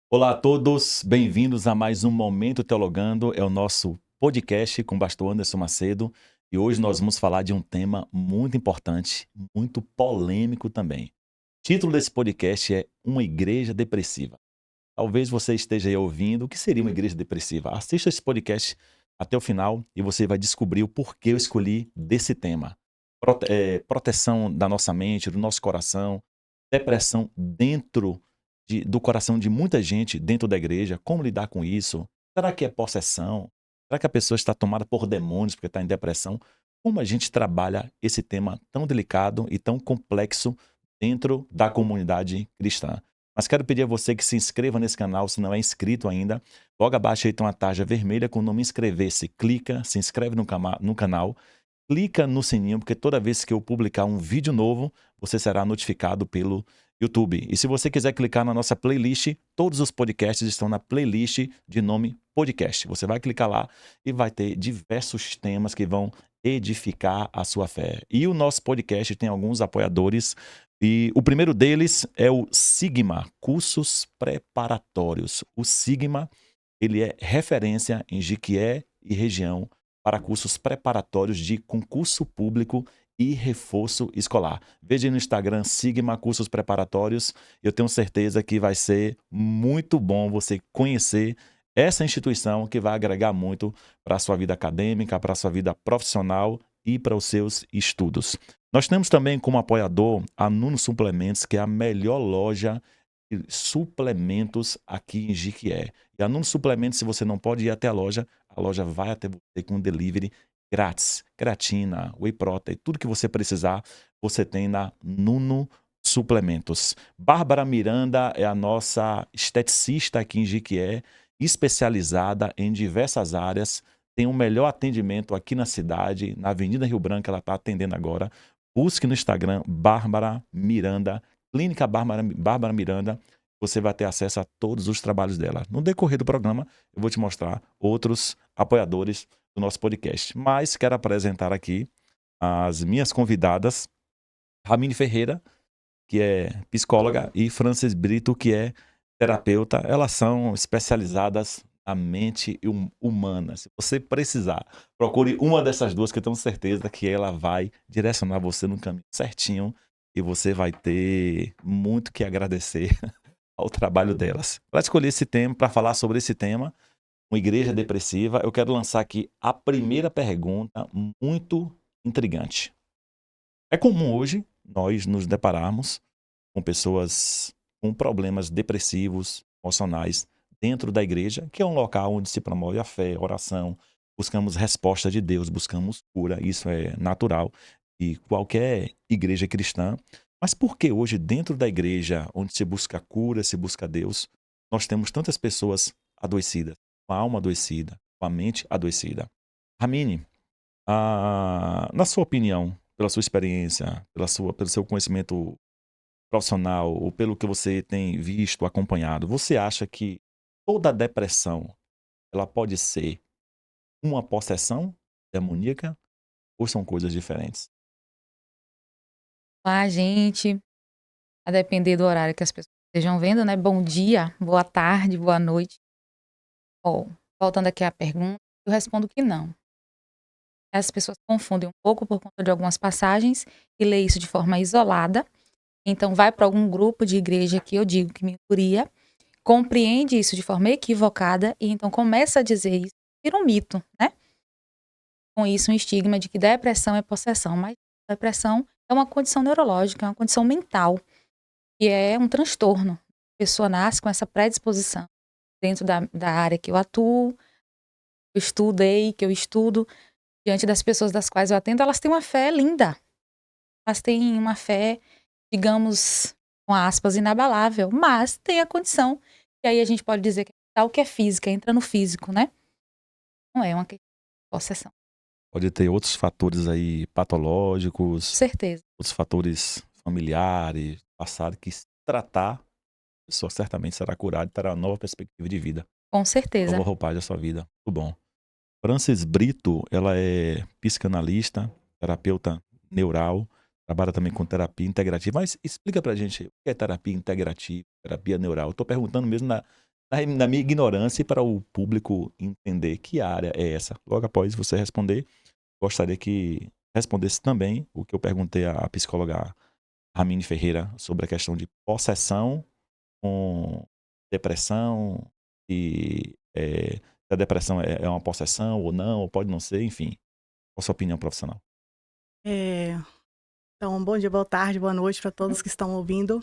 Olá a todos, bem-vindos a mais um Momento Teologando, é o nosso podcast com o pastor Anderson Macedo e hoje nós vamos falar de um tema muito importante, muito polêmico também. O título desse podcast é Uma Igreja Depressiva. Talvez você esteja aí ouvindo o que seria uma igreja depressiva. Assista esse podcast até o final e você vai descobrir o porquê eu escolhi desse tema. Proteção da nossa mente, do nosso coração, depressão dentro do coração de muita gente dentro da igreja, como lidar com isso? Será que é possessão? Será que a pessoa está tomada por demônios porque está em depressão? Como a gente trabalha esse tema tão delicado e tão complexo dentro da comunidade cristã? Mas quero pedir a você que se inscreva nesse canal, se não é inscrito ainda. Logo abaixo aí tem uma tarja vermelha com o nome inscrever-se. Clica, se inscreve no canal, clica no sininho, porque toda vez que eu publicar um vídeo novo, você será notificado pelo YouTube. E se você quiser clicar na nossa playlist, todos os podcasts estão na playlist de nome podcast. Você vai clicar lá e vai ter diversos temas que vão edificar a sua fé. E o nosso podcast tem alguns apoiadores e o primeiro deles é o Sigma, cursos preparatórios. O Sigma, ele é referência em Jequié e região para cursos preparatórios de concurso público e reforço escolar. Veja aí no Instagram Sigma Cursos Preparatórios. Eu tenho certeza que vai ser muito bom você conhecer essa instituição que vai agregar muito para a sua vida acadêmica, para a sua vida profissional e para os seus estudos. Nós temos também como apoiador a Nuno Suplementos, que é a melhor loja de suplementos aqui em Jequié. E a Nuno Suplementos, se você não pode ir até a loja vai até você com delivery grátis. Creatina, whey protein, tudo que você precisar, você tem na Nuno Suplementos. Bárbara Miranda é a nossa esteticista aqui em Jequié, especializada em diversas áreas, tem o melhor atendimento aqui na cidade, na Avenida Rio Branco, ela está atendendo agora. Busque no Instagram Bárbara Miranda, Clínica Bárbara Miranda, você vai ter acesso a todos os trabalhos dela. No decorrer do programa, eu vou te mostrar outros apoiadores do nosso podcast. Mas quero apresentar aqui as minhas convidadas, Ramine Ferreira, que é psicóloga, e Francis Brito, que é terapeuta. Elas são especializadas na mente humana. Se você precisar, procure uma dessas duas, que eu tenho certeza que ela vai direcionar você no caminho certinho e você vai ter muito que agradecer ao trabalho delas. Para escolher esse tema, para falar sobre esse tema, uma igreja depressiva, eu quero lançar aqui a primeira pergunta muito intrigante. É comum hoje nós nos depararmos com pessoas com problemas depressivos, emocionais, dentro da igreja, que é um local onde se promove a fé, a oração, buscamos resposta de Deus, buscamos cura, isso é natural e qualquer igreja cristã. Mas por que hoje, dentro da igreja, onde se busca cura, se busca Deus, nós temos tantas pessoas adoecidas, com a alma adoecida, com a mente adoecida? Ramine, na sua opinião, pela sua experiência, pelo seu conhecimento profissional ou pelo que você tem visto, acompanhado, você acha que toda depressão, ela pode ser uma possessão demoníaca ou são coisas diferentes? Olá, gente. A depender do horário que as pessoas estejam vendo, né, bom dia, boa tarde, boa noite. Ó, voltando aqui à pergunta, eu respondo que não. As pessoas confundem um pouco por conta de algumas passagens e lê isso de forma isolada, então vai para algum grupo de igreja que eu digo que me incuria, compreende isso de forma equivocada e então começa a dizer isso, vira um mito, né. Com isso um estigma de que depressão é possessão, mas depressão é uma condição neurológica, é uma condição mental. E é um transtorno. A pessoa nasce com essa predisposição. Dentro da área que eu atuo, eu estudei, que eu estudo, diante das pessoas das quais eu atendo, elas têm uma fé linda. Elas têm uma fé, digamos, com aspas, inabalável, mas tem a condição, e aí a gente pode dizer que é o que é física, entra no físico, né. Não é uma questão de possessão. Pode ter outros fatores aí Com patológicos, certeza, outros fatores familiares, passado, que se tratar, a pessoa certamente será curada e terá uma nova perspectiva de vida, com nova certeza. roupagem da sua vida. Muito bom. Frances Brito, ela é psicanalista, terapeuta neural, trabalha também com terapia integrativa. Mas explica pra gente o que é terapia integrativa, terapia neural. Eu tô perguntando mesmo na minha ignorância e para o público entender que área é essa. Logo após você responder, gostaria que respondesse também o que eu perguntei à psicóloga Ramine Ferreira sobre a questão de possessão com depressão e se a depressão é uma possessão ou não, ou pode não ser, enfim. Qual a sua opinião profissional? É, então, bom dia, boa tarde, boa noite para todos que estão ouvindo.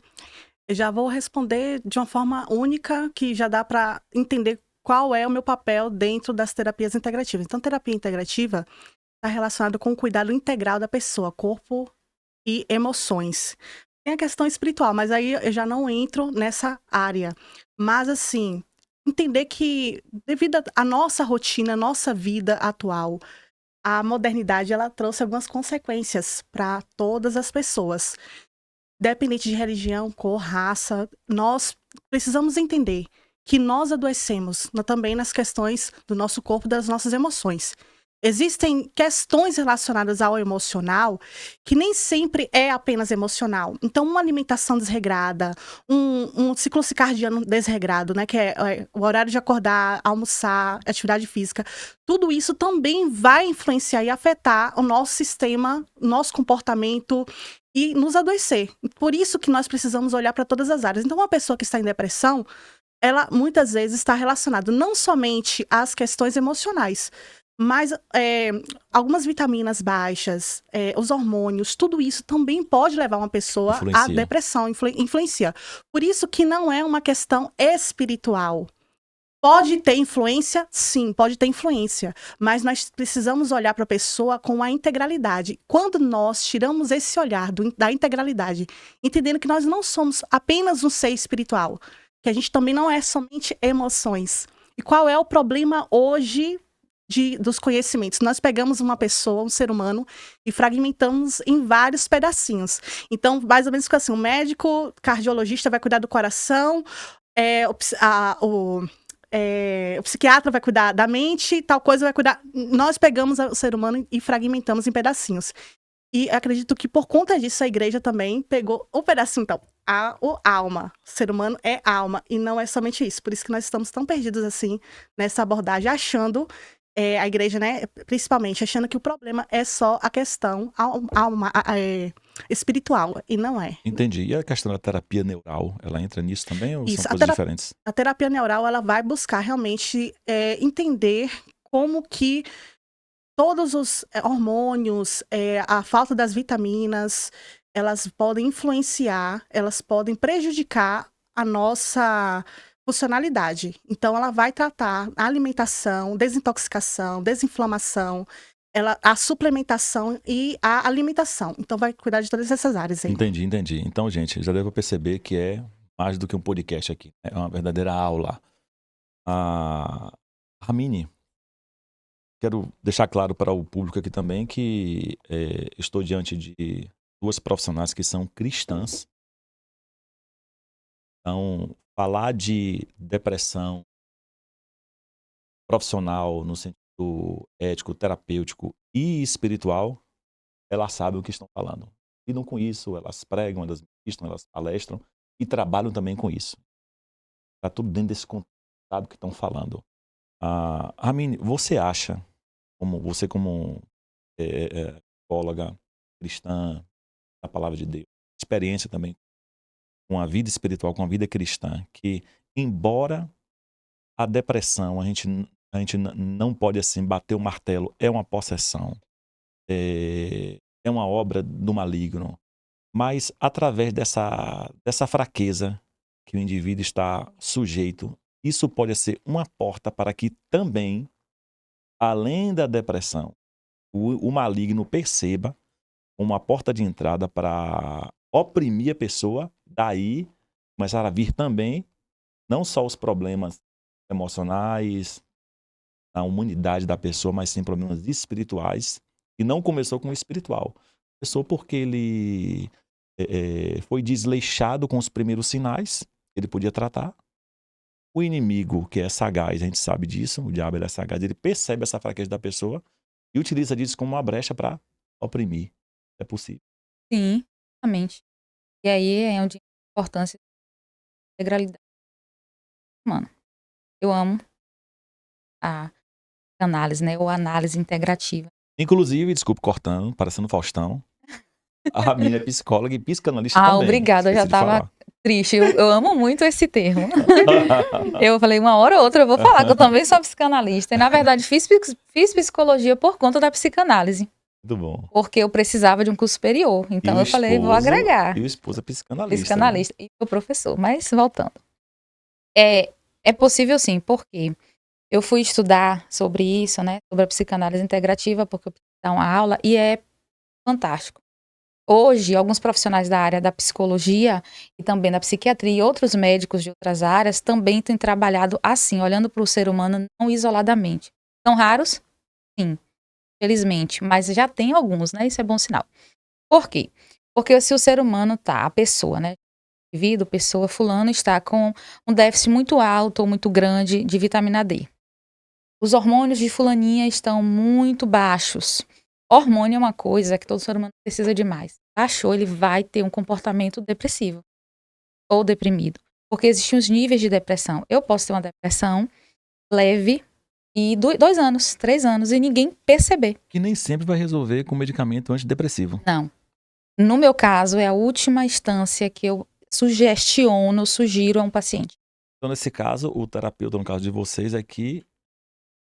Eu já vou responder de uma forma única, que já dá para entender qual é o meu papel dentro das terapias integrativas. Então, terapia integrativa está relacionada com o cuidado integral da pessoa, corpo e emoções. Tem a questão espiritual, mas aí eu já não entro nessa área. Mas, assim, entender que, devido à nossa rotina, à nossa vida atual, a modernidade ela trouxe algumas consequências para todas as pessoas. Independente de religião, cor, raça, nós precisamos entender que nós adoecemos também nas questões do nosso corpo, das nossas emoções. Existem questões relacionadas ao emocional que nem sempre é apenas emocional. Então, uma alimentação desregrada, um ciclo circadiano desregrado, né, que é o horário de acordar, almoçar, atividade física, tudo isso também vai influenciar e afetar o nosso sistema, nosso comportamento e nos adoecer. Por isso que nós precisamos olhar para todas as áreas. Então, uma pessoa que está em depressão, ela muitas vezes está relacionada não somente às questões emocionais, mas algumas vitaminas baixas, os hormônios, tudo isso também pode levar uma pessoa à Influencia. depressão, influencia. Por isso que não é uma questão espiritual. Pode ter influência? Sim, pode ter influência. Mas nós precisamos olhar para a pessoa com a integralidade. Quando nós tiramos esse olhar da integralidade, entendendo que nós não somos apenas um ser espiritual, que a gente também não é somente emoções. E qual é o problema hoje dos conhecimentos? Nós pegamos uma pessoa, um ser humano, e fragmentamos em vários pedacinhos. Então, mais ou menos assim, o médico cardiologista vai cuidar do coração, o psiquiatra vai cuidar da mente, tal coisa vai cuidar. Nós pegamos o ser humano e fragmentamos em pedacinhos. E acredito que por conta disso a igreja também pegou o pedacinho, então, o alma. O ser humano é alma, e não é somente isso. Por isso que nós estamos tão perdidos assim nessa abordagem, achando, a igreja, né, principalmente, achando que o problema é só a questão espiritual, e não é. Entendi. E a questão da terapia neural, ela entra nisso também ou são Isso, coisas diferentes? a terapia neural, ela vai buscar realmente entender como que todos os hormônios, a falta das vitaminas, elas podem influenciar, elas podem prejudicar a nossa funcionalidade. Então, ela vai tratar a alimentação, desintoxicação, desinflamação, a suplementação e a alimentação. Então, vai cuidar de todas essas áreas aí. Entendi, entendi. Então, gente, já deu pra perceber que é mais do que um podcast aqui, né, é uma verdadeira aula. Ah, Ramine, quero deixar claro para o público aqui também que, estou diante de 2 profissionais que são cristãs. Então, falar de depressão profissional no sentido ético, terapêutico e espiritual, elas sabem o que estão falando. Lidam com isso, elas pregam, elas ministram, elas palestram e trabalham também com isso. Tá tudo dentro desse contexto, sabe o que estão falando. Ramine, você acha, como psicóloga cristã, da palavra de Deus, experiência também com a vida espiritual, com a vida cristã, que embora a depressão, a gente não pode assim bater o martelo, é uma possessão, é uma obra do maligno, mas através dessa fraqueza que o indivíduo está sujeito, isso pode ser uma porta para que também, além da depressão, o maligno perceba uma porta de entrada para oprimir a pessoa, daí começar a vir também não só os problemas emocionais, a humanidade da pessoa, mas sim problemas espirituais. E não começou com o espiritual. Começou porque ele foi desleixado com os primeiros sinais, ele podia tratar. O inimigo, que é sagaz, a gente sabe disso, o diabo ele é sagaz, ele percebe essa fraqueza da pessoa e utiliza disso como uma brecha para oprimir. É possível. Sim, exatamente. E aí é onde a importância da integralidade humana. Eu amo a análise, né? Ou análise integrativa. Inclusive, desculpe cortando, parecendo Faustão, a minha é psicóloga e psicanalista também. Obrigada, eu já Esqueci de tava falar. triste. Eu amo muito esse termo. Eu falei, uma hora ou outra eu vou falar que eu também sou psicanalista. E, na verdade, fiz psicologia por conta da psicanálise. Muito bom. Porque eu precisava de um curso superior. Então, eu falei, vou agregar. E o esposo é psicanalista. Psicanalista e o professor. Mas, voltando. É possível sim, porque eu fui estudar sobre isso, né? Sobre a psicanálise integrativa, porque eu preciso dar uma aula, e é fantástico. Hoje, alguns profissionais da área da psicologia e também da psiquiatria e outros médicos de outras áreas também têm trabalhado assim, olhando para o ser humano não isoladamente. São raros? Sim, felizmente, mas já tem alguns, né? Isso é bom sinal. Por quê? Porque se o ser humano tá, a pessoa, né? Indivíduo, pessoa, fulano, está com um déficit muito alto ou muito grande de vitamina D. Os hormônios de fulaninha estão muito baixos. Hormônio é uma coisa que todo ser humano precisa de mais. Baixou, ele vai ter um comportamento depressivo ou deprimido. Porque existem os níveis de depressão. Eu posso ter uma depressão leve e 2 anos, 3 anos e ninguém perceber. Que nem sempre vai resolver com medicamento antidepressivo. Não. No meu caso, é a última instância que eu sugiro a um paciente. Então, nesse caso, o terapeuta, no caso de vocês, é que,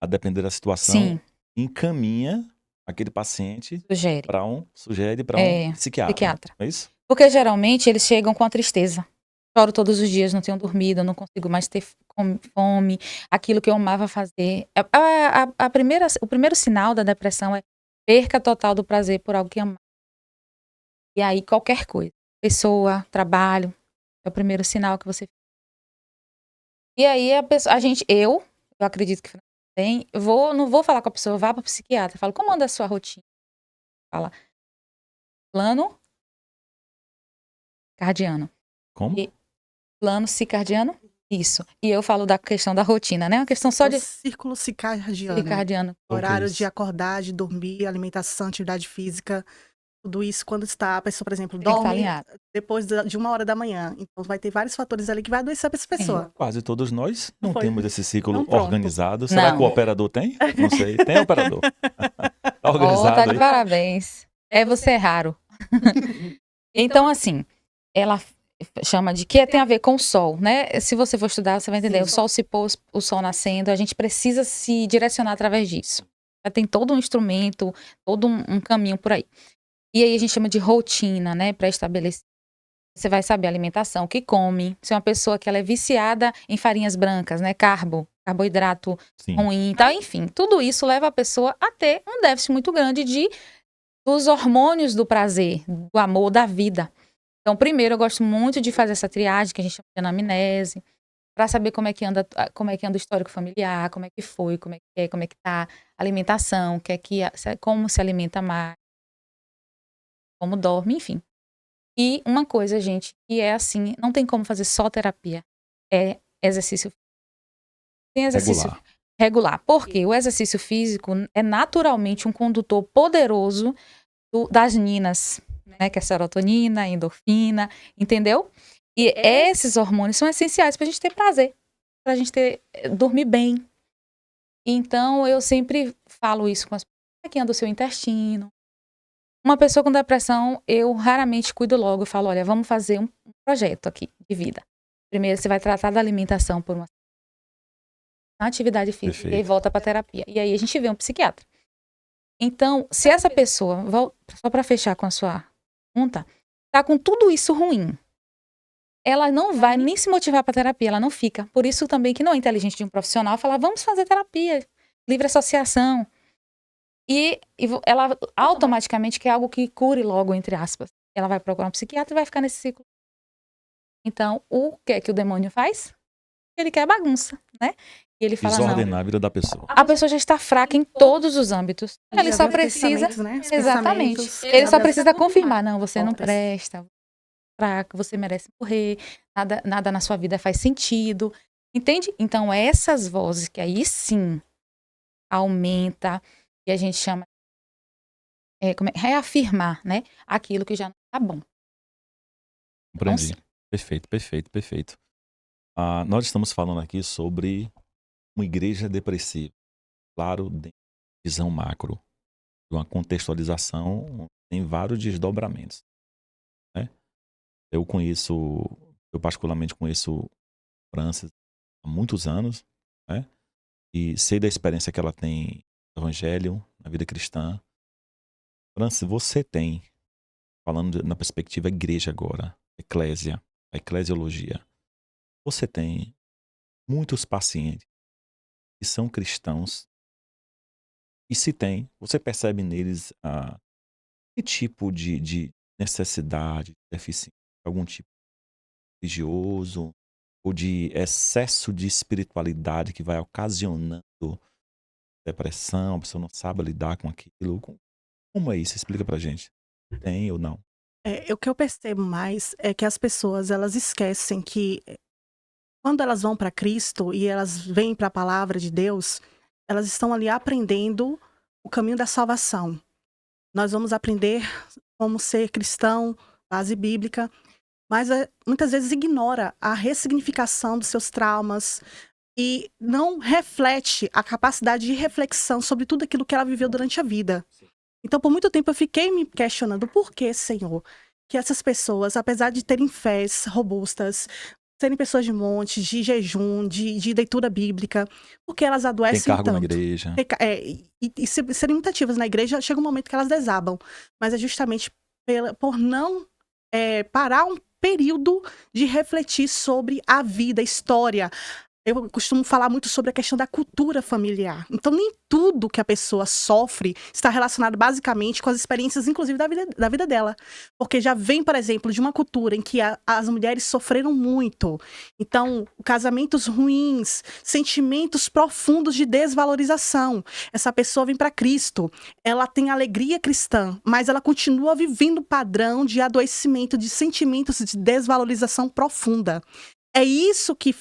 a depender da situação, Sim, encaminha aquele paciente sugere. sugere para um psiquiatra. É isso? Porque geralmente eles chegam com a tristeza. Choro todos os dias, não tenho dormido, não consigo mais ter fome, aquilo que eu amava fazer. O primeiro sinal da depressão é perca total do prazer por algo que amava. E aí qualquer coisa, pessoa, trabalho, é o primeiro sinal que você. E aí eu acredito que tem, não vou falar com a pessoa, vá para o psiquiatra, eu falo, como anda a sua rotina? Fala, plano cardiano. Como? Plano circadiano? Isso. E eu falo da questão da rotina, né? Uma questão só de Círculo circadiano. circadiano. Horário isso? de acordar, de dormir, alimentação, atividade física. Tudo isso quando está, a pessoa, por exemplo, Tem que estar dorme alinhado. depois de 1 hora da manhã. Então vai ter vários fatores ali que vai adoecer essa pessoa. Quase todos nós não Foi. temos esse ciclo Não, pronto. organizado. Será Não. que o operador tem? Não sei. Tem operador? Tá Tá organizado de aí? parabéns. Você é raro. Então, assim, ela chama de que tem a ver com o sol, né? Se você for estudar, você vai entender. Sim. O sol se pôs, o sol nascendo, a gente precisa se direcionar através disso. Já tem todo um instrumento, todo um caminho por aí. E aí a gente chama de rotina, né? Pré-estabelecido. Você vai saber a alimentação, o que come. Se é uma pessoa que ela é viciada em farinhas brancas, né? Carboidrato Sim. ruim e tal. Enfim, tudo isso leva a pessoa a ter um déficit muito grande dos hormônios do prazer, do amor, da vida. Então, primeiro, eu gosto muito de fazer essa triagem, que a gente chama de anamnese, para saber como é que anda o histórico familiar, como é que foi, como é que tá a alimentação, como se alimenta mais, como dorme, enfim. E uma coisa, gente, que é assim, não tem como fazer só terapia, é exercício. Tem exercício regular. Porque o exercício físico é naturalmente um condutor poderoso das ninas, né? Que é serotonina, endorfina, entendeu? E esses hormônios são essenciais pra gente ter prazer, pra gente dormir bem. Então, eu sempre falo isso com as pessoas. Como é que anda o seu intestino? Uma pessoa com depressão, eu raramente cuido logo. Eu falo, olha, vamos fazer um projeto aqui de vida. Primeiro, você vai tratar da alimentação por uma atividade física. Perfeito. E aí volta pra terapia. E aí a gente vê um psiquiatra. Então, se essa pessoa, só para fechar com a sua pergunta, tá com tudo isso ruim, ela não vai nem se motivar para terapia, ela não fica. Por isso também que não é inteligente de um profissional falar, vamos fazer terapia, livre associação. E ela automaticamente quer algo que cure logo, entre aspas. Ela vai procurar um psiquiatra e vai ficar nesse ciclo. Então, o que é que o demônio faz? Ele quer bagunça, né? E ele fala, Desordenar a vida da pessoa. a pessoa já está fraca em todos os âmbitos. Ele Já só vê os precisa... pensamentos, né? Os Exatamente. pensamentos, Ele só sabe? precisa confirmar, não, você não Outras. presta, você é fraca, você merece morrer, nada na sua vida faz sentido. Entende? Então, essas vozes que aí sim aumenta, e a gente chama reafirmar, né? Aquilo que já não tá bom. Compreendi. Então, sim. Perfeito. Nós estamos falando aqui sobre uma igreja depressiva? Claro, dentro da visão macro, de uma contextualização, onde tem vários desdobramentos, né? Eu conheço, eu particularmente conheço Frances há muitos anos, né? E sei da experiência que ela tem no evangelho, na vida cristã. Frances, você tem, falando na perspectiva igreja agora, eclésia, a eclesiologia, você tem muitos pacientes que são cristãos, e se tem, você percebe neles que tipo de necessidade, deficiência, algum tipo religioso ou de excesso de espiritualidade que vai ocasionando depressão, a pessoa não sabe lidar com aquilo. Como é isso? Explica pra gente. Tem ou não? O que eu percebo mais é que as pessoas, elas esquecem que quando elas vão para Cristo e elas vêm para a palavra de Deus, elas estão ali aprendendo o caminho da salvação. Nós vamos aprender como ser cristão, base bíblica, mas muitas vezes ignora a ressignificação dos seus traumas e não reflete a capacidade de reflexão sobre tudo aquilo que ela viveu durante a vida. Então, por muito tempo, eu fiquei me questionando por que, Senhor, que essas pessoas, apesar de terem fés robustas, serem pessoas de monte, de jejum, de leitura bíblica, por que elas Tem adoecem cargo na tanto? igreja. Serem muito ativas na igreja, chega um momento que elas desabam. Mas é justamente por não parar um período de refletir sobre a vida, a história. Eu costumo falar muito sobre a questão da cultura familiar. Então, nem tudo que a pessoa sofre está relacionado basicamente com as experiências, inclusive, da vida dela. Porque já vem, por exemplo, de uma cultura em que as mulheres sofreram muito. Então, casamentos ruins, sentimentos profundos de desvalorização. Essa pessoa vem para Cristo, ela tem alegria cristã, mas ela continua vivendo o padrão de adoecimento, de sentimentos de desvalorização profunda. É isso que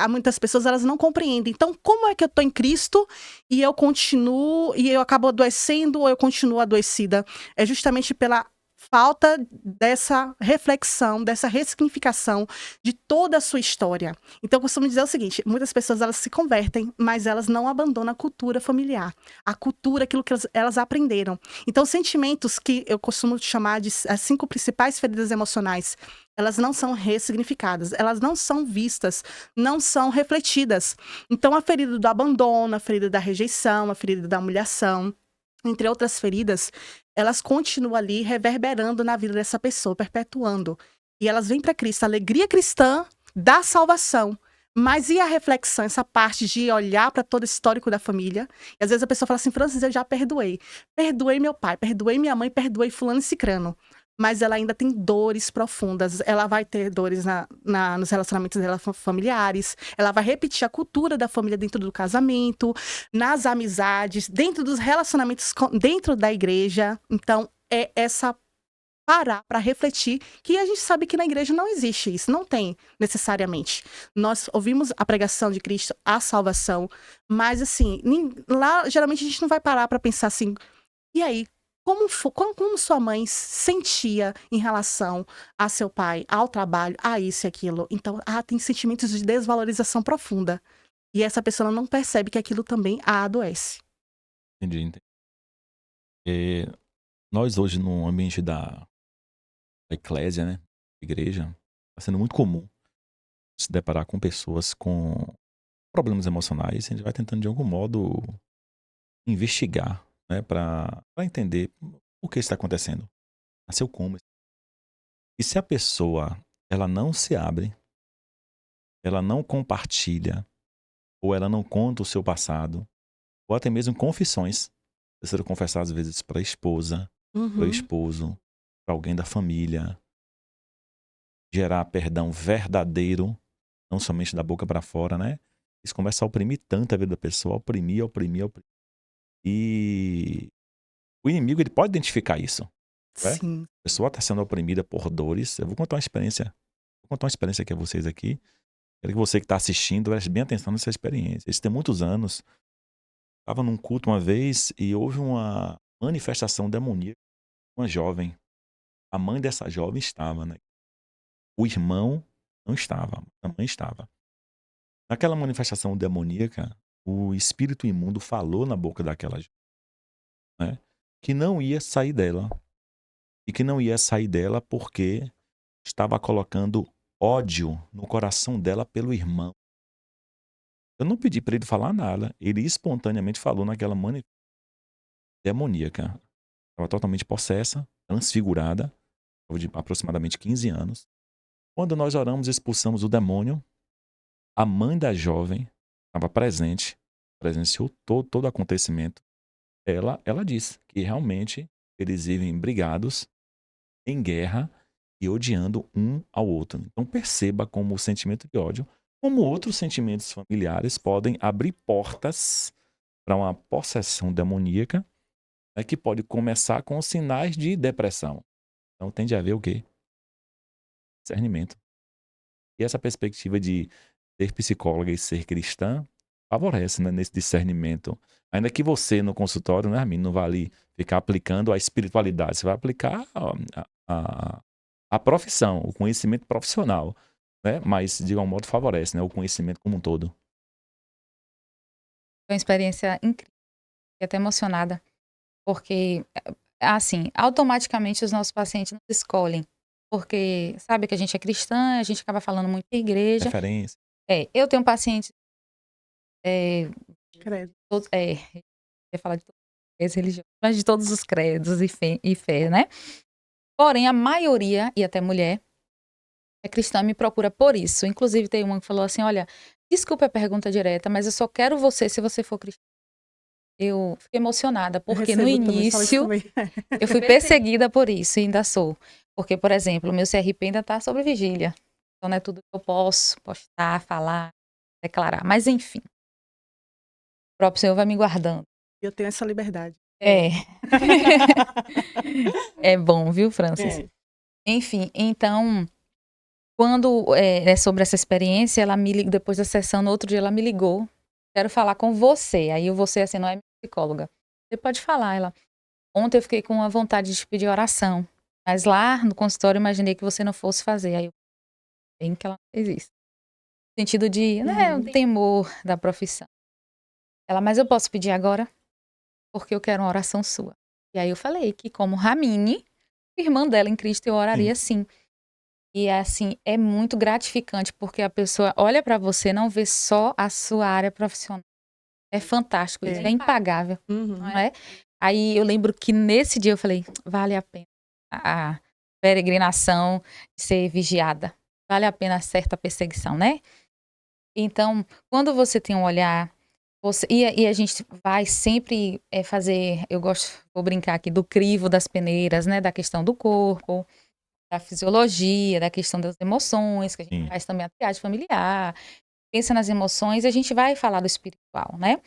muitas pessoas elas não compreendem. Então, como é que eu estou em Cristo e eu continuo, e eu acabo adoecendo ou eu continuo adoecida? É justamente pela falta dessa reflexão, dessa ressignificação de toda a sua história. Então, eu costumo dizer o seguinte, muitas pessoas elas se convertem, mas elas não abandonam a cultura familiar, a cultura, aquilo que elas aprenderam. Então, sentimentos que eu costumo chamar de as 5 principais feridas emocionais, elas não são ressignificadas, elas não são vistas, não são refletidas. Então, a ferida do abandono, a ferida da rejeição, a ferida da humilhação, entre outras feridas, elas continuam ali reverberando na vida dessa pessoa, perpetuando. E elas vêm para Cristo, a alegria cristã da salvação. Mas e a reflexão, essa parte de olhar para todo o histórico da família? E às vezes a pessoa fala assim, Francis, eu já perdoei. Perdoei meu pai, perdoei minha mãe, perdoei fulano e cicrano. Mas ela ainda tem dores profundas. Ela vai ter dores nos relacionamentos dela familiares. Ela vai repetir a cultura da família dentro do casamento, nas amizades, dentro dos relacionamentos dentro da igreja. Então, é essa parar para refletir que a gente sabe que na igreja não existe isso, não tem necessariamente. Nós ouvimos a pregação de Cristo, a salvação, mas assim, lá geralmente a gente não vai parar para pensar assim, e aí? Como sua mãe sentia em relação a seu pai, ao trabalho, a isso e aquilo? Então, tem sentimentos de desvalorização profunda. E essa pessoa não percebe que aquilo também a adoece. Entendi. Nós hoje, no ambiente da eclésia, né? Igreja, está sendo muito comum se deparar com pessoas com problemas emocionais. A gente vai tentando, de algum modo, investigar, né? Para entender o que está acontecendo. Nasceu como. E se a pessoa ela não se abre, ela não compartilha, ou ela não conta o seu passado, ou até mesmo confissões, precisa confessar às vezes para a esposa, para o Uhum. esposo, para alguém da família, gerar perdão verdadeiro, não somente da boca para fora, né? Isso começa a oprimir tanto a vida da pessoa, oprimir, oprimir, oprimir. E o inimigo ele pode identificar isso, né? Sim. A pessoa está sendo oprimida por dores. Eu vou contar uma experiência. Vou contar uma experiência aqui a vocês aqui. Quero que você que está assistindo preste bem atenção nessa experiência. Isso tem muitos anos. Estava num culto uma vez e houve uma manifestação demoníaca. Uma jovem. A mãe dessa jovem estava, né? O irmão não estava. A mãe estava. Naquela manifestação demoníaca, o espírito imundo falou na boca daquela jovem, né, que não ia sair dela. E que não ia sair dela porque estava colocando ódio no coração dela pelo irmão. Eu não pedi para ele falar nada. Ele espontaneamente falou naquela mania demoníaca. Estava totalmente possessa, transfigurada, de aproximadamente 15 anos. Quando nós oramos e expulsamos o demônio, a mãe da jovem estava presente, presenciou todo o acontecimento. Ela disse que realmente eles vivem brigados, em guerra e odiando um ao outro. Então perceba como o sentimento de ódio, como outros sentimentos familiares podem abrir portas para uma possessão demoníaca, né, que pode começar com sinais de depressão. Então tem de haver o quê? Discernimento. E essa perspectiva de ser psicóloga e ser cristã favorece, né, nesse discernimento. Ainda que você no consultório, né, Armin, não vai ali ficar aplicando a espiritualidade, você vai aplicar a profissão, o conhecimento profissional, né? Mas de igual modo favorece, né, o conhecimento como um todo. Foi uma experiência incrível, fiquei até emocionada, porque, assim, automaticamente os nossos pacientes nos escolhem, porque sabe que a gente é cristã, a gente acaba falando muito de igreja. Referência. Eu tenho pacientes, Credo. eu ia falar de todas as religiões, mas de todos os credos e fé, né? Porém, a maioria, e até mulher, é cristã, me procura por isso. Inclusive, tem uma que falou assim: olha, desculpa a pergunta direta, mas eu só quero você se você for cristã. Eu fiquei emocionada, porque no Recebo também, falo isso início também. eu fui perseguida por isso, e ainda sou. Porque, por exemplo, o meu CRP ainda está sobre vigília. Então, não é tudo que eu posso postar, falar, declarar. Mas, enfim, o próprio Senhor vai me guardando. Eu tenho essa liberdade. É. É bom, viu, Francis? É. Enfim, então, quando é sobre essa experiência, ela me ligou, depois da sessão, no outro dia ela me ligou. Quero falar com você. Aí você, assim, não é minha psicóloga. Você pode falar. Ela, ontem eu fiquei com uma vontade de te pedir oração. Mas lá no consultório eu imaginei que você não fosse fazer. Aí eu, bem que ela fez isso. No sentido de, né, o temor da profissão. Ela, mas eu posso pedir agora? Porque eu quero uma oração sua. E aí eu falei que como Ramine, irmã dela em Cristo, eu oraria sim. E assim, é muito gratificante, porque a pessoa olha pra você, não vê só a sua área profissional. É fantástico isso, é impagável, Uhum. não é? Aí eu lembro que nesse dia eu falei, vale a pena a peregrinação de ser vigiada. Vale a pena certa perseguição, né? Então, quando você tem um olhar, e a gente vai sempre fazer, eu gosto, vou brincar aqui, do crivo das peneiras, né? Da questão do corpo, da fisiologia, da questão das emoções, que a gente faz também a triagem familiar, pensa nas emoções, e a gente vai falar do espiritual, né?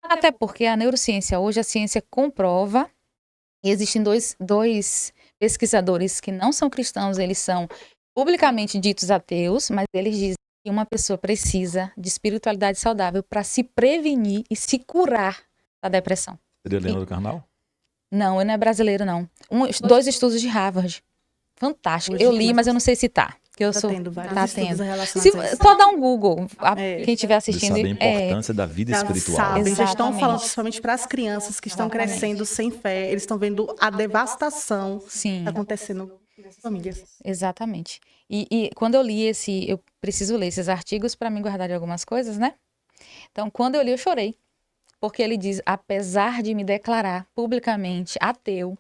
Até porque a neurociência hoje, a ciência comprova, e existem dois pesquisadores que não são cristãos, eles são publicamente ditos ateus, mas eles dizem que uma pessoa precisa de espiritualidade saudável para se prevenir e se curar da depressão. Seria Leandro Carnal? Não, ele não é brasileiro, não. Dois estudos de Harvard. Fantástico. Eu li, mas eu não sei se tá. Que eu sou. Tendo vários Tá estudos tendo. relacionados a isso. Só dá um Google. Quem estiver Eles assistindo. sabem a importância da vida Já espiritual. sabem, já estão Exatamente. falando principalmente para as crianças que estão Exatamente. crescendo sem fé, eles estão vendo a devastação que Sim. está acontecendo nas famílias. Exatamente. E quando eu li eu preciso ler esses artigos para me guardar de algumas coisas, né? Então, quando eu li, eu chorei. Porque ele diz, apesar de me declarar publicamente ateu,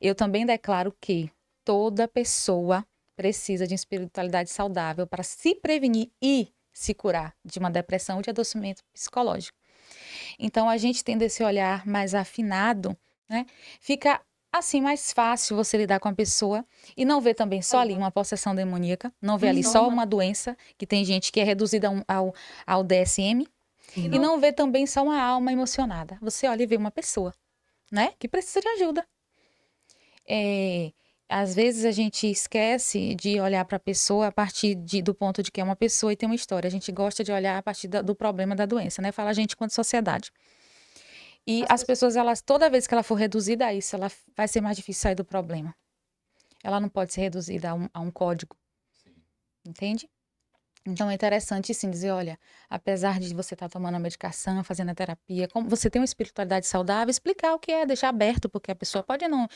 eu também declaro que toda pessoa precisa de espiritualidade saudável para se prevenir e se curar de uma depressão ou de adoecimento psicológico. Então, a gente tendo esse olhar mais afinado, né? Fica assim mais fácil você lidar com a pessoa e não ver também só ali uma possessão demoníaca, não ver ali só uma doença, que tem gente que é reduzida ao DSM, e não ver também só uma alma emocionada. Você olha e vê uma pessoa, né? Que precisa de ajuda. Às vezes a gente esquece de olhar para a pessoa a partir do ponto de que é uma pessoa e tem uma história. A gente gosta de olhar a partir do problema da doença, né? Fala a gente quanto sociedade. E as pessoas, toda vez que ela for reduzida a isso, ela vai ser mais difícil sair do problema. Ela não pode ser reduzida a um código. Entende? Então é interessante sim dizer, olha, apesar de você estar tomando a medicação, fazendo a terapia, como você tem uma espiritualidade saudável, explicar o que é, deixar aberto, porque a pessoa pode não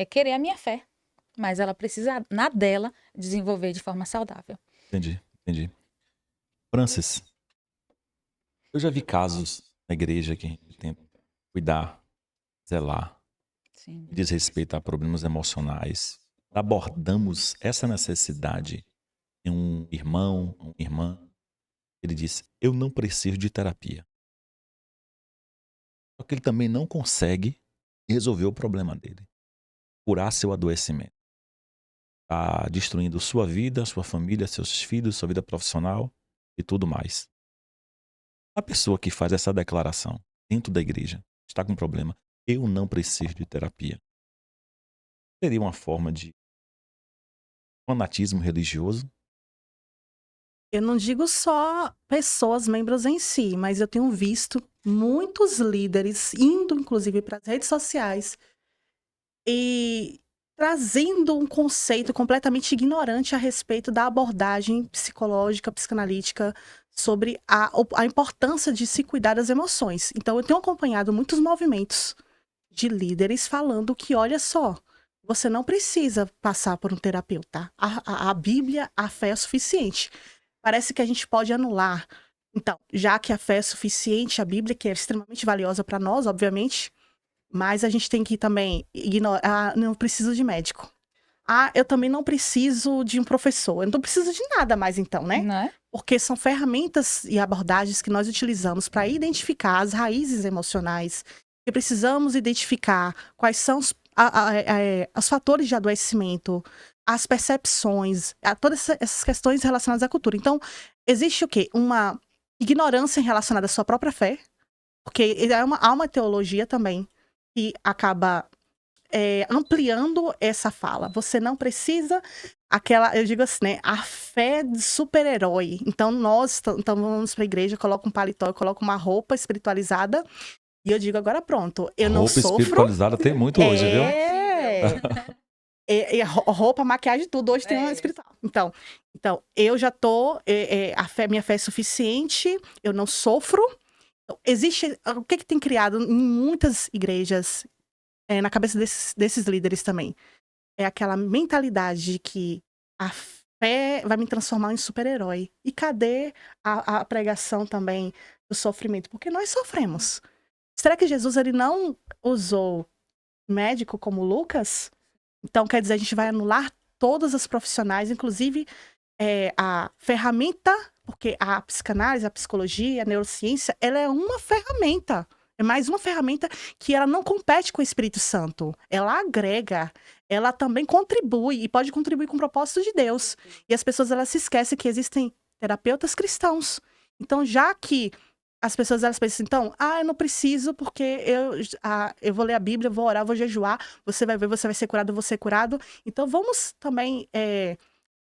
querer a minha fé, mas ela precisa, na dela, desenvolver de forma saudável. Entendi, entendi. Francis, eu já vi casos na igreja que a gente tem que cuidar, zelar, Sim. que diz respeito a problemas emocionais. Abordamos essa necessidade em um irmão, uma irmã. Ele disse: eu não preciso de terapia. Só que ele também não consegue resolver o problema dele, curar seu adoecimento. Está destruindo sua vida, sua família, seus filhos, sua vida profissional e tudo mais. A pessoa que faz essa declaração dentro da igreja está com um problema. Eu não preciso de terapia. Seria uma forma de fanatismo religioso? Eu não digo só pessoas, membros em si, mas eu tenho visto muitos líderes indo, inclusive, para as redes sociais e trazendo um conceito completamente ignorante a respeito da abordagem psicológica, psicanalítica, sobre a importância de se cuidar das emoções. Então, eu tenho acompanhado muitos movimentos de líderes falando que, olha só, você não precisa passar por um terapeuta. A Bíblia, a fé é suficiente. Parece que a gente pode anular. Então, já que a fé é suficiente, a Bíblia, que é extremamente valiosa para nós, obviamente, mas a gente tem que também ignorar. Ah, não preciso de médico. Ah, eu também não preciso de um professor. Eu não preciso de nada mais, então, né? Não é? Porque são ferramentas e abordagens que nós utilizamos para identificar as raízes emocionais. E precisamos identificar quais são os fatores de adoecimento, as percepções, todas essas questões relacionadas à cultura. Então, existe o quê? Uma ignorância relacionada à sua própria fé, porque há uma teologia também que acaba ampliando essa fala. Você não precisa eu digo assim, né? A fé de super-herói. Então, então vamos para a igreja, coloca um paletó, eu coloco uma roupa espiritualizada e eu digo, agora pronto, eu não Roupa sofro. espiritualizada tem muito hoje, viu? Roupa, maquiagem, tudo hoje tem uma espiritual. Então eu já tô, minha fé é suficiente, eu não sofro. Então, existe, o que tem criado em muitas igrejas, na cabeça desses líderes também, é aquela mentalidade de que a fé vai me transformar em super-herói. E cadê a pregação também do sofrimento? Porque nós sofremos. Será que Jesus ele não usou médico como Lucas? Então, quer dizer, a gente vai anular todas as profissionais, inclusive a ferramenta, porque a psicanálise, a psicologia, a neurociência, ela é uma ferramenta. É mais uma ferramenta que ela não compete com o Espírito Santo. Ela agrega, ela também contribui e pode contribuir com o propósito de Deus. E as pessoas elas se esquecem que existem terapeutas cristãos. Então, já que as pessoas elas pensam, então, eu não preciso porque eu vou ler a Bíblia, vou orar, vou jejuar, você vai ver, você vai ser curado, eu vou ser curado. Então, vamos também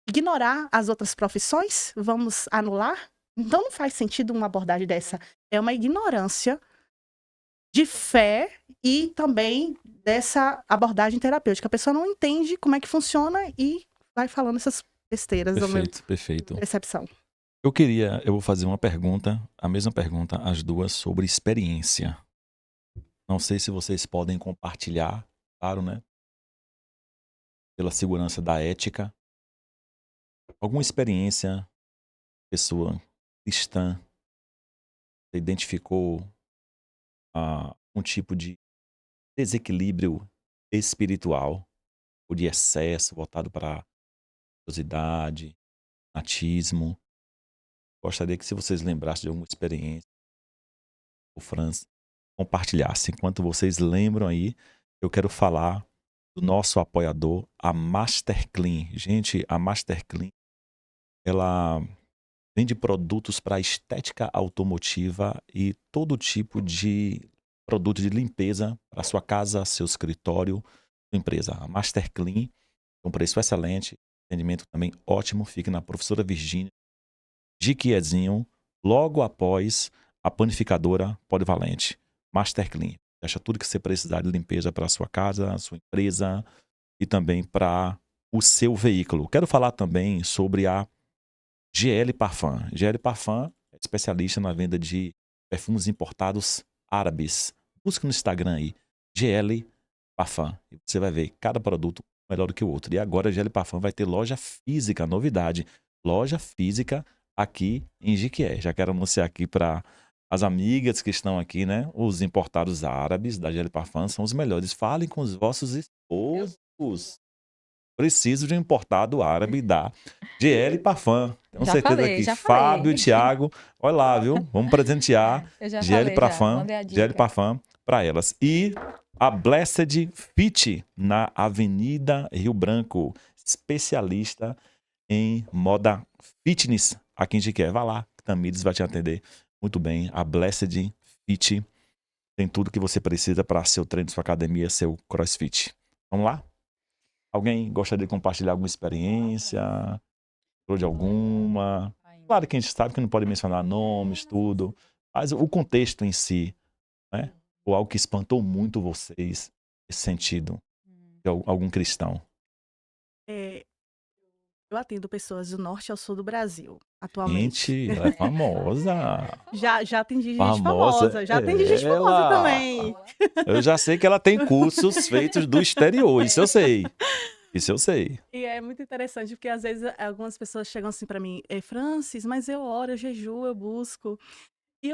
ignorar as outras profissões? Vamos anular? Então, não faz sentido uma abordagem dessa. É uma ignorância de fé e também dessa abordagem terapêutica. A pessoa não entende como é que funciona e vai falando essas besteiras. Perfeito, perfeito. Percepção. Eu vou fazer uma pergunta, a mesma pergunta, as duas, sobre experiência. Não sei se vocês podem compartilhar, claro, né? Pela segurança da ética. Alguma experiência, pessoa cristã, você identificou um tipo de desequilíbrio espiritual, ou de excesso, voltado para religiosidade, fanatismo. Gostaria que, se vocês lembrassem de alguma experiência, o Franz compartilhasse. Enquanto vocês lembram aí, eu quero falar do nosso apoiador, a Master Clean. Gente, a Master Clean, ela vende produtos para estética automotiva e todo tipo de produto de limpeza para sua casa, seu escritório, sua empresa. A Master Clean, com preço excelente, atendimento também ótimo, fica na Professora Virgínia, de Quiezinho, logo após a panificadora polivalente. Master Clean. Acha tudo que você precisar de limpeza para a sua casa, sua empresa e também para o seu veículo. Quero falar também sobre a GL Parfum. GL Parfum é especialista na venda de perfumes importados árabes. Busque no Instagram aí, GL Parfum. E você vai ver cada produto melhor do que o outro. E agora a GL Parfum vai ter loja física, novidade. Loja física aqui em Jequié. Já quero anunciar aqui para as amigas que estão aqui, né? Os importados árabes da GL Parfum são os melhores. Falem com os vossos esposos. Preciso de um importado árabe da GL Parfum. Tenho Já certeza falei, que já Fábio e falei. Thiago, olha lá, viu? Vamos presentear Eu já GL falei, já. Parfum, Mandei a GL dica. Parfum para elas. E a Blessed Fit na Avenida Rio Branco, especialista em moda fitness aqui em Jequié. Vá lá, Tamires vai te atender muito bem. A Blessed Fit tem tudo que você precisa para seu treino, sua academia, seu crossfit. Vamos lá? Alguém gostaria de compartilhar alguma experiência? Ou de alguma? Claro que a gente sabe que não pode mencionar nomes, tudo, mas o contexto em si, né? Ou algo que espantou muito vocês nesse sentido, de algum cristão. É, eu atendo pessoas do norte ao sul do Brasil, atualmente. Gente, ela é famosa. Já atendi gente Famosa famosa, já atendi gente famosa ela. também. Eu já sei que ela tem cursos feitos do exterior, isso eu sei. Isso eu sei. E é muito interessante, porque às vezes algumas pessoas chegam assim pra mim, Francis, mas eu oro, eu jejuo, eu busco. E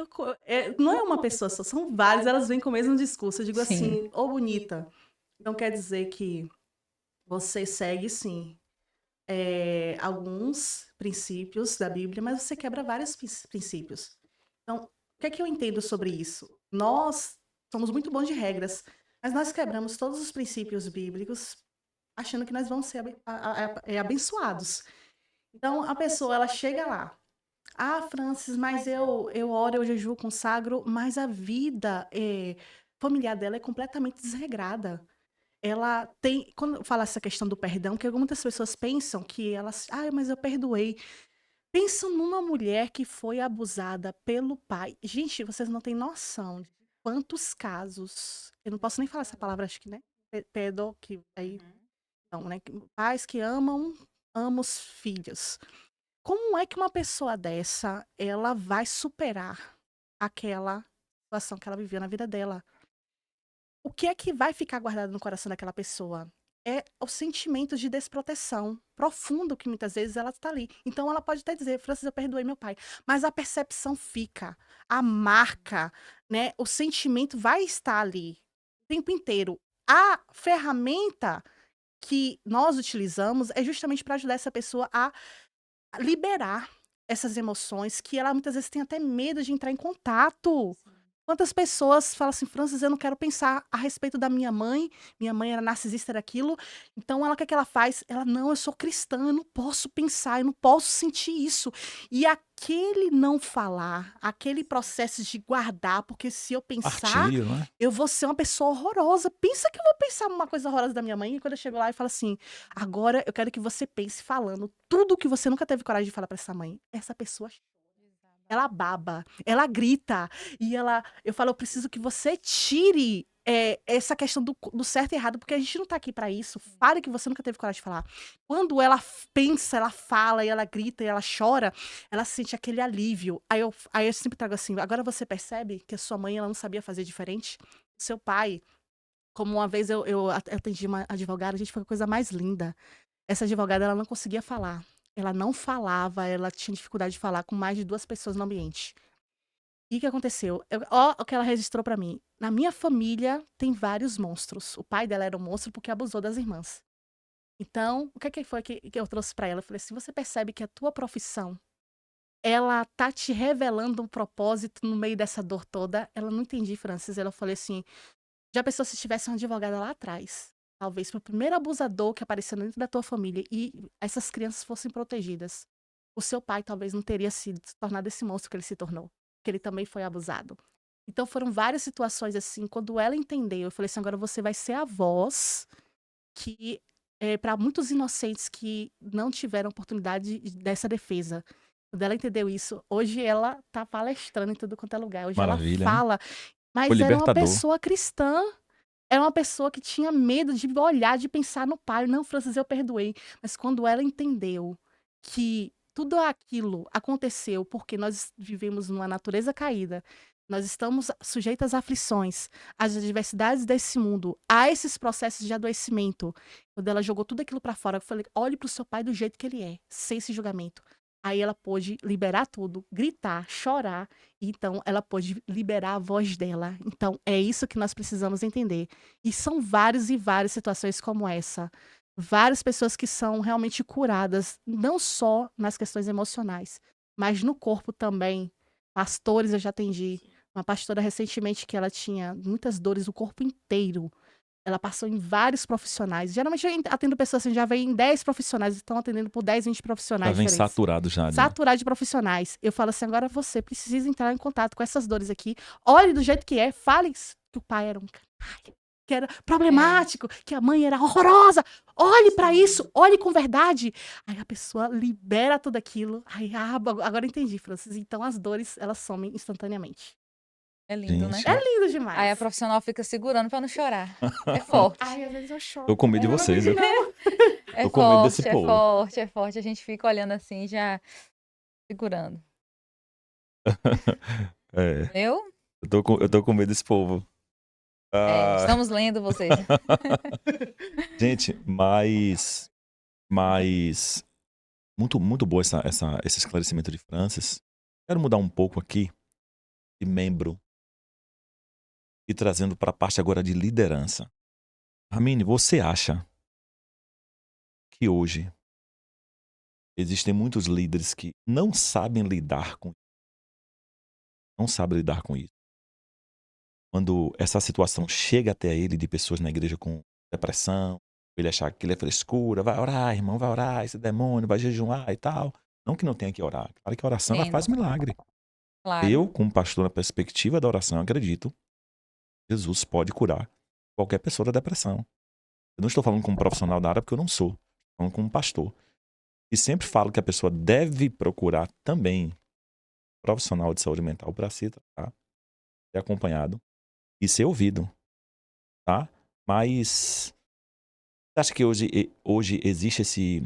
não é uma pessoa só, são várias, elas vêm com o mesmo discurso. Eu digo Sim. assim, ô bonita, não quer dizer que você segue, sim, alguns princípios da Bíblia, mas você quebra vários princípios. Então, o que é que eu entendo sobre isso? Nós somos muito bons de regras, mas nós quebramos todos os princípios bíblicos achando que nós vamos ser abençoados. Então, a pessoa, ela chega lá, Francis, mas eu oro, eu jejuo, consagro, mas a vida familiar dela é completamente desregrada. Ela tem, quando eu falo essa questão do perdão, que muitas pessoas pensam que elas, mas eu perdoei. Pensam numa mulher que foi abusada pelo pai. Gente, vocês não têm noção de quantos casos, eu não posso nem falar essa palavra, acho que, né? Pedo, que aí, não, né? Pais que amam os filhos. Como é que uma pessoa dessa, ela vai superar aquela situação que ela viveu na vida dela? O que é que vai ficar guardado no coração daquela pessoa? É o sentimento de desproteção profundo que muitas vezes ela está ali. Então ela pode até dizer, Francis, eu perdoei meu pai. Mas a percepção fica, a marca, né? O sentimento vai estar ali o tempo inteiro. A ferramenta que nós utilizamos é justamente para ajudar essa pessoa a liberar essas emoções que ela muitas vezes tem até medo de entrar em contato. Quantas pessoas falam assim, Francis, eu não quero pensar a respeito da minha mãe era narcisista, era aquilo, então ela, o que é que ela faz? Ela, não, eu sou cristã, eu não posso pensar, eu não posso sentir isso. E aquele não falar, aquele processo de guardar, porque se eu pensar, Partilho, né? eu vou ser uma pessoa horrorosa. Pensa que eu vou pensar uma coisa horrorosa da minha mãe, e quando eu chego lá e falo assim, agora eu quero que você pense falando tudo que você nunca teve coragem de falar pra essa mãe. Essa pessoa, ela baba, ela grita, e eu falo, eu preciso que você tire essa questão do certo e errado, porque a gente não tá aqui pra isso. Fale que você nunca teve coragem de falar. Quando ela pensa, ela fala, e ela grita, e ela chora, ela sente aquele alívio. Aí eu sempre trago assim, agora você percebe que a sua mãe, ela não sabia fazer diferente? Seu pai, como uma vez eu atendi uma advogada, a gente foi a coisa mais linda. Essa advogada, ela não conseguia falar. Ela não falava, ela tinha dificuldade de falar com mais de 2 pessoas no ambiente. E o que aconteceu? Ó, o que ela registrou pra mim. Na minha família tem vários monstros. O pai dela era um monstro porque abusou das irmãs. Então, o que foi que eu trouxe pra ela? Eu falei assim, você percebe que a tua profissão, ela tá te revelando um propósito no meio dessa dor toda? Ela não entendi, Francis. Ela falou assim, já pensou se tivesse uma advogada lá atrás? Talvez pro primeiro abusador que apareceu dentro da tua família e essas crianças fossem protegidas. O seu pai talvez não teria se tornado esse monstro que ele se tornou, que ele também foi abusado. Então foram várias situações assim, quando ela entendeu, eu falei assim, agora você vai ser a voz que para muitos inocentes que não tiveram oportunidade dessa defesa. Quando ela entendeu isso, hoje ela tá palestrando em tudo quanto é lugar. Hoje Maravilha, ela né? fala, Foi mas era uma libertador. pessoa cristã. Era uma pessoa que tinha medo de olhar, de pensar no pai. Não, Francis, eu perdoei. Mas quando ela entendeu que tudo aquilo aconteceu porque nós vivemos numa natureza caída, nós estamos sujeitas a aflições, às adversidades desse mundo, a esses processos de adoecimento. Quando ela jogou tudo aquilo para fora, eu falei: olhe para o seu pai do jeito que ele é, sem esse julgamento. Aí ela pôde liberar tudo, gritar, chorar. Então ela pôde liberar a voz dela. Então é isso que nós precisamos entender. E são várias e várias situações como essa. Várias pessoas que são realmente curadas, não só nas questões emocionais, mas no corpo também. Pastores eu já atendi. Uma pastora recentemente que ela tinha muitas dores no corpo inteiro. Ela passou em vários profissionais. Geralmente eu atendo pessoas assim, já vem em 10 profissionais, estão atendendo por 10, 20 Já profissionais vem diferentes. saturado já. Saturado de profissionais. Eu falo assim, agora você precisa entrar em contato com essas dores aqui. Olhe do jeito que é, fale que o pai era um canalha, que era problemático, que a mãe era horrorosa. Olhe para isso, olhe com verdade. Aí a pessoa libera tudo aquilo. Aí, agora eu entendi, Francis. Então as dores, elas somem instantaneamente. É lindo, né? Gente, É lindo demais. Aí a profissional fica segurando pra não chorar. É forte. Ai, às vezes eu choro. Tô com medo de Ela não vocês, fica, viu? não. É Tô com medo desse forte, é povo. forte, é forte. A gente fica olhando assim, já segurando. É, Eu? eu tô com medo desse povo. Ah, Estamos lendo vocês. gente, mas muito bom esse esclarecimento de Francis. Quero mudar um pouco aqui de membro e trazendo para a parte agora de liderança. Ramine, você acha que hoje existem muitos líderes que não sabem lidar com isso? Quando essa situação chega até ele de pessoas na igreja com depressão, ele achar que aquilo é frescura, vai orar, irmão, vai orar, esse demônio, vai jejuar e tal. Não que não tenha que orar. Claro que a oração ela Entendo. faz milagre. Claro. Eu, como pastor, na perspectiva da oração, acredito que Jesus pode curar qualquer pessoa da depressão. Eu não estou falando como profissional da área, porque eu não sou. Estou falando como pastor. E sempre falo que a pessoa deve procurar também profissional de saúde mental para se tratar, ser acompanhado e ser ouvido, tá? Mas você acha que hoje existe esse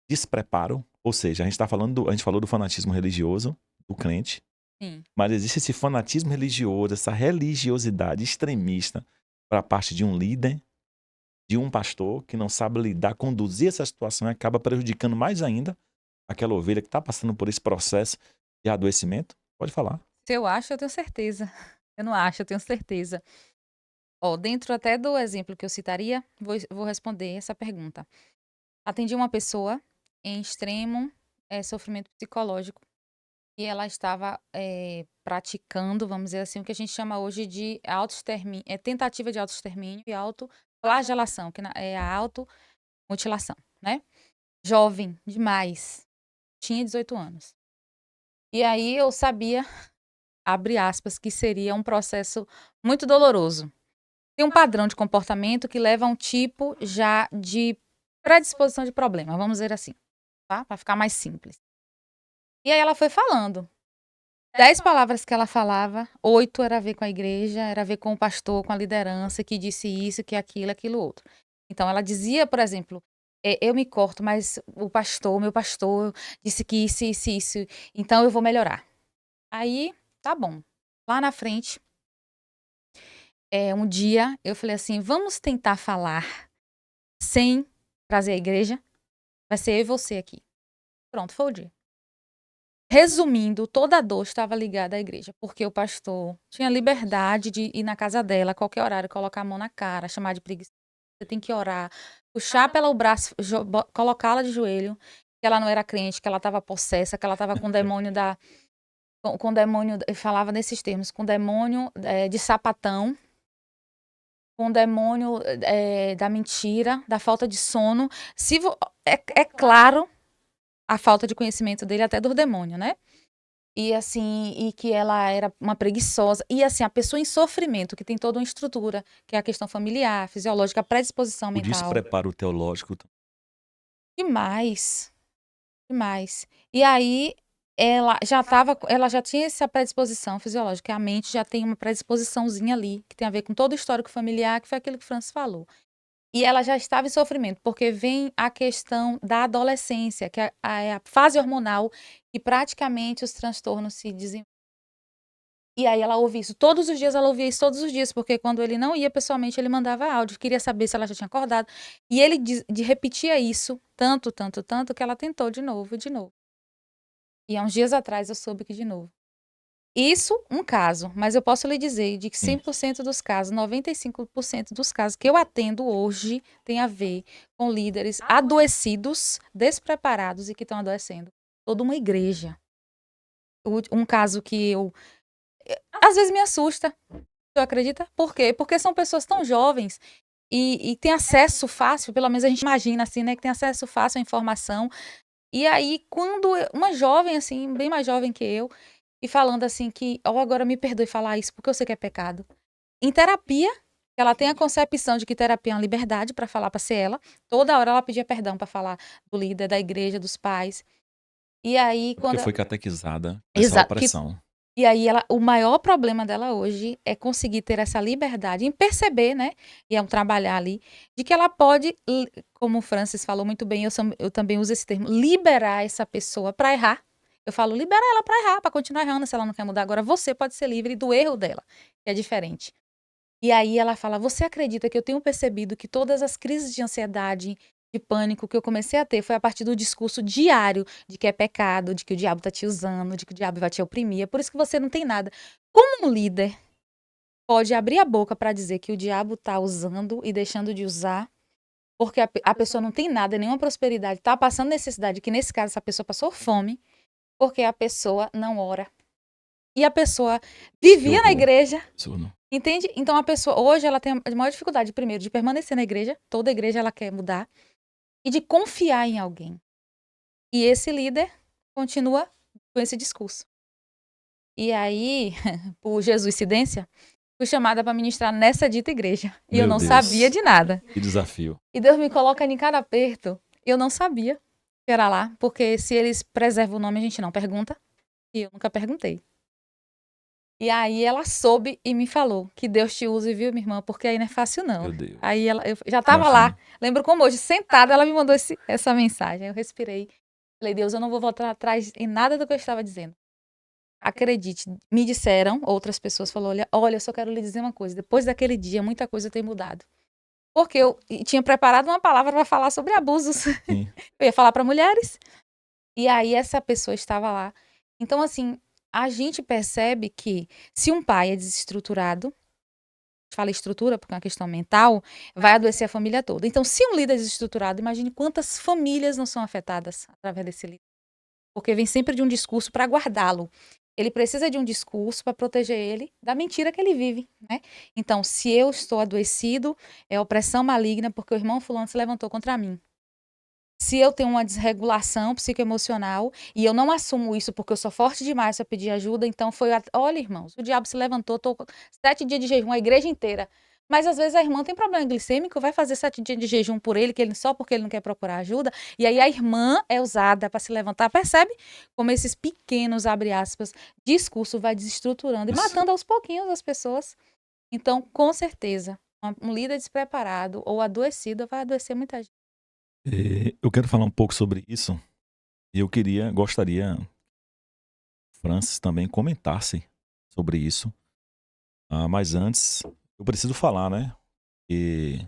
despreparo? Ou seja, a gente falou do fanatismo religioso do crente, Sim. mas existe esse fanatismo religioso, essa religiosidade extremista para a parte de um líder, de um pastor que não sabe lidar, conduzir essa situação e acaba prejudicando mais ainda aquela ovelha que está passando por esse processo de adoecimento? Pode falar. Se eu acho, eu tenho certeza. Eu não acho, eu tenho certeza. Ó, dentro até do exemplo que eu citaria, vou responder essa pergunta. Atendi uma pessoa em extremo sofrimento psicológico e ela estava praticando, vamos dizer assim, o que a gente chama hoje de tentativa de autoextermínio e autoflagelação, que é a automutilação, né? Jovem demais, tinha 18 anos. E aí eu sabia, abre aspas, que seria um processo muito doloroso. Tem um padrão de comportamento que leva a um tipo já de predisposição de problema, vamos dizer assim, tá? Para ficar mais simples. E aí ela foi falando. 10 palavras que ela falava, 8 era a ver com a igreja, era a ver com o pastor, com a liderança, que disse isso, que aquilo outro. Então ela dizia, por exemplo, eu me corto, mas meu pastor, disse que isso, então eu vou melhorar. Aí, tá bom. Lá na frente, um dia eu falei assim, vamos tentar falar sem trazer a igreja? Vai ser eu e você aqui. Pronto, foi o dia. Resumindo, toda a dor estava ligada à igreja, porque o pastor tinha liberdade de ir na casa dela a qualquer horário, colocar a mão na cara, chamar de preguiçosa. Você tem que orar, puxar pelo braço, colocá-la de joelho, que ela não era crente, que ela estava possessa, que ela estava com o demônio com demônio, eu falava nesses termos, com demônio de sapatão, com demônio da mentira, da falta de sono. É claro a falta de conhecimento dele até do demônio, né? E assim, e que ela era uma preguiçosa. E assim, a pessoa em sofrimento, que tem toda uma estrutura, que é a questão familiar, fisiológica, a predisposição O mental. despreparo teológico. Demais. Demais. E aí, ela já tinha essa predisposição fisiológica. A mente já tem uma predisposiçãozinha ali, que tem a ver com todo o histórico familiar, que foi aquilo que o Francis falou. E ela já estava em sofrimento, porque vem a questão da adolescência, que é a fase hormonal, que praticamente os transtornos se desenvolvem. E aí ela ouve isso todos os dias, ela ouvia isso todos os dias, porque quando ele não ia pessoalmente, ele mandava áudio, queria saber se ela já tinha acordado. E ele repetia isso tanto, tanto, tanto, que ela tentou de novo e de novo. E há uns dias atrás eu soube que de novo. Isso, um caso, mas eu posso lhe dizer de que Sim. 100% dos casos, 95% dos casos que eu atendo hoje tem a ver com líderes adoecidos, despreparados e que estão adoecendo. Toda uma igreja. Um caso que às vezes me assusta. Tu acredita? Por quê? Porque são pessoas tão jovens e têm acesso fácil, pelo menos a gente imagina assim, né? Que tem acesso fácil à informação. E aí, quando uma jovem, assim, bem mais jovem que eu, e falando assim que, ó, agora me perdoe falar isso, porque eu sei que é pecado. Em terapia, ela tem a concepção de que terapia é uma liberdade para falar para ser ela. Toda hora ela pedia perdão para falar do líder, da igreja, dos pais. E aí, Porque quando. foi catequizada essa Exato. opressão. E aí o maior problema dela hoje é conseguir ter essa liberdade em perceber, né, e é um trabalhar ali, de que ela pode, como o Francis falou muito bem, eu também uso esse termo, liberar essa pessoa para errar. Eu falo, libera ela para errar, para continuar errando se ela não quer mudar. Agora você pode ser livre do erro dela, que é diferente. E aí ela fala, você acredita que eu tenho percebido que todas as crises de ansiedade, de pânico que eu comecei a ter foi a partir do discurso diário de que é pecado, de que o diabo tá te usando, de que o diabo vai te oprimir. É por isso que você não tem nada. Como um líder pode abrir a boca para dizer que o diabo tá usando e deixando de usar, porque a pessoa não tem nada, nenhuma prosperidade, tá passando necessidade, que nesse caso essa pessoa passou fome, porque a pessoa não ora. E a pessoa Que vivia na horror. igreja. Absurdo. Entende? Então a pessoa, hoje ela tem a maior dificuldade, primeiro, de permanecer na igreja, toda igreja ela quer mudar, e de confiar em alguém. E esse líder continua com esse discurso. E aí, por jesuicidência, fui chamada para ministrar nessa dita igreja. E eu Meu não sabia Deus. de nada. Que desafio. E Deus me coloca em cada aperto. Eu não sabia que era lá, porque se eles preservam o nome, a gente não pergunta. E eu nunca perguntei. E aí ela soube e me falou que Deus te use, viu, minha irmã? Porque aí não é fácil, não. Meu Deus. Aí eu já estava Imagino. lá, lembro como hoje, sentada, ela me mandou essa mensagem. Eu respirei. Falei, Deus, eu não vou voltar atrás em nada do que eu estava dizendo. Acredite, me disseram, outras pessoas falaram, olha, eu só quero lhe dizer uma coisa. Depois daquele dia, muita coisa tem mudado. Porque eu tinha preparado uma palavra para falar sobre abusos. Sim. Eu ia falar para mulheres. E aí essa pessoa estava lá. Então, assim, a gente percebe que se um pai é desestruturado, fala estrutura porque é uma questão mental, vai adoecer a família toda. Então, se um líder é desestruturado, imagine quantas famílias não são afetadas através desse líder. Porque vem sempre de um discurso para guardá-lo. Ele precisa de um discurso para proteger ele da mentira que ele vive, né? Então, se eu estou adoecido, é opressão maligna porque o irmão fulano se levantou contra mim. Se eu tenho uma desregulação psicoemocional e eu não assumo isso porque eu sou forte demais para pedir ajuda, então foi, olha, irmãos, o diabo se levantou, tô 7 dias de jejum, a igreja inteira. Mas às vezes a irmã tem problema glicêmico, vai fazer 7 dias de jejum por ele, só porque ele não quer procurar ajuda. E aí a irmã é usada para se levantar. Percebe como esses pequenos, abre aspas, discurso vai desestruturando e Isso. matando aos pouquinhos as pessoas. Então, com certeza, um líder despreparado ou adoecido vai adoecer muita gente. Eu quero falar um pouco sobre isso. E eu gostaria, Francis também comentasse sobre isso. Mas antes, eu preciso falar, né? Que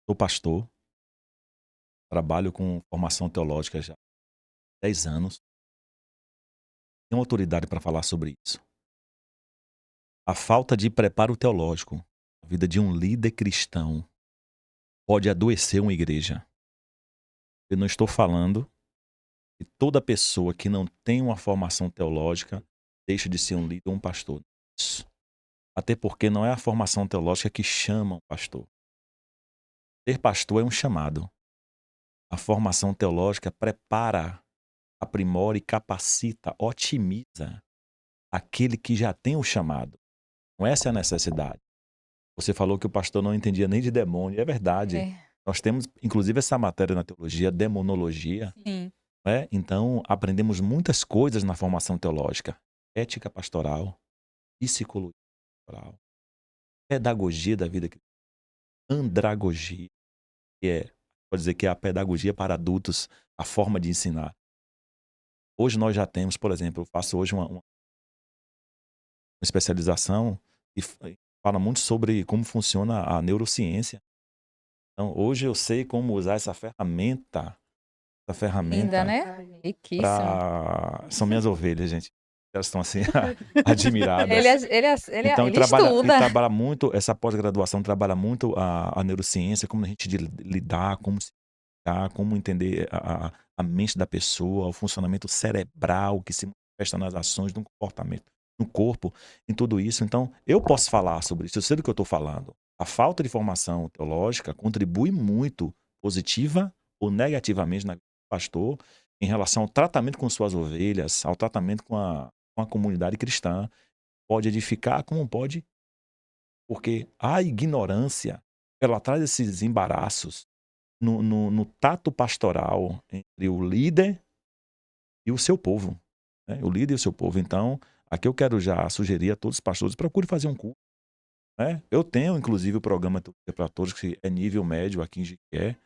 sou pastor, trabalho com formação teológica já há 10 anos. Tenho autoridade para falar sobre isso. A falta de preparo teológico na vida de um líder cristão pode adoecer uma igreja. Eu não estou falando que toda pessoa que não tem uma formação teológica deixa de ser um líder ou um pastor. Isso. Até porque não é a formação teológica que chama um pastor. Ser pastor é um chamado. A formação teológica prepara, aprimora e capacita, otimiza aquele que já tem o chamado. Não essa é a necessidade. Você falou que o pastor não entendia nem de demônio. É verdade. É, Nós temos, inclusive, essa matéria na teologia, demonologia. sim. Né? Então, aprendemos muitas coisas na formação teológica. Ética pastoral, psicologia pastoral, pedagogia da vida cristã, andragogia. que pode dizer que é a pedagogia para adultos, a forma de ensinar. Hoje nós já temos, por exemplo, eu faço hoje uma especialização e fala muito sobre como funciona a neurociência. Então, hoje eu sei como usar essa ferramenta Linda, né? Riquíssimo. São minhas ovelhas, gente. Elas estão assim, admiradas. Então, Ele estuda. trabalha muito, essa pós-graduação trabalha muito a neurociência, como a gente lidar, como se lidar, como entender a mente da pessoa, o funcionamento cerebral que se manifesta nas ações, no comportamento, no corpo, em tudo isso. Então, eu posso falar sobre isso, eu sei do que eu estou falando. A falta de formação teológica contribui muito, positiva ou negativamente, na vida do pastor, em relação ao tratamento com suas ovelhas, ao tratamento com a comunidade cristã. Pode edificar como pode, porque a ignorância, ela traz esses embaraços no tato pastoral entre o líder e o seu povo, né? O líder e o seu povo. Então, aqui eu quero já sugerir a todos os pastores, procure fazer um curso, né? Eu tenho, inclusive, o programa Teologia para Todos, que é nível médio aqui em Jequié,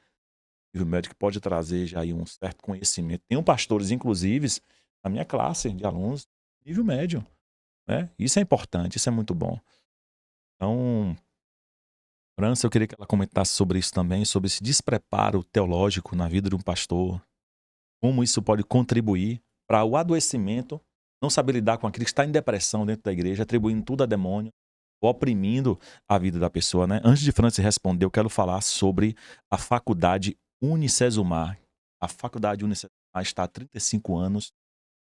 nível médio que pode trazer já aí um certo conhecimento. Tenho pastores, inclusive, na minha classe de alunos, nível médio, né? Isso é importante, isso é muito bom. Então, França, eu queria que ela comentasse sobre isso também, sobre esse despreparo teológico na vida de um pastor, como isso pode contribuir para o adoecimento, não saber lidar com aquele que está em depressão dentro da igreja, atribuindo tudo a demônio, ou oprimindo a vida da pessoa, né? Antes de França responder, eu quero falar sobre a faculdade Unicesumar. A faculdade Unicesumar está há 35 anos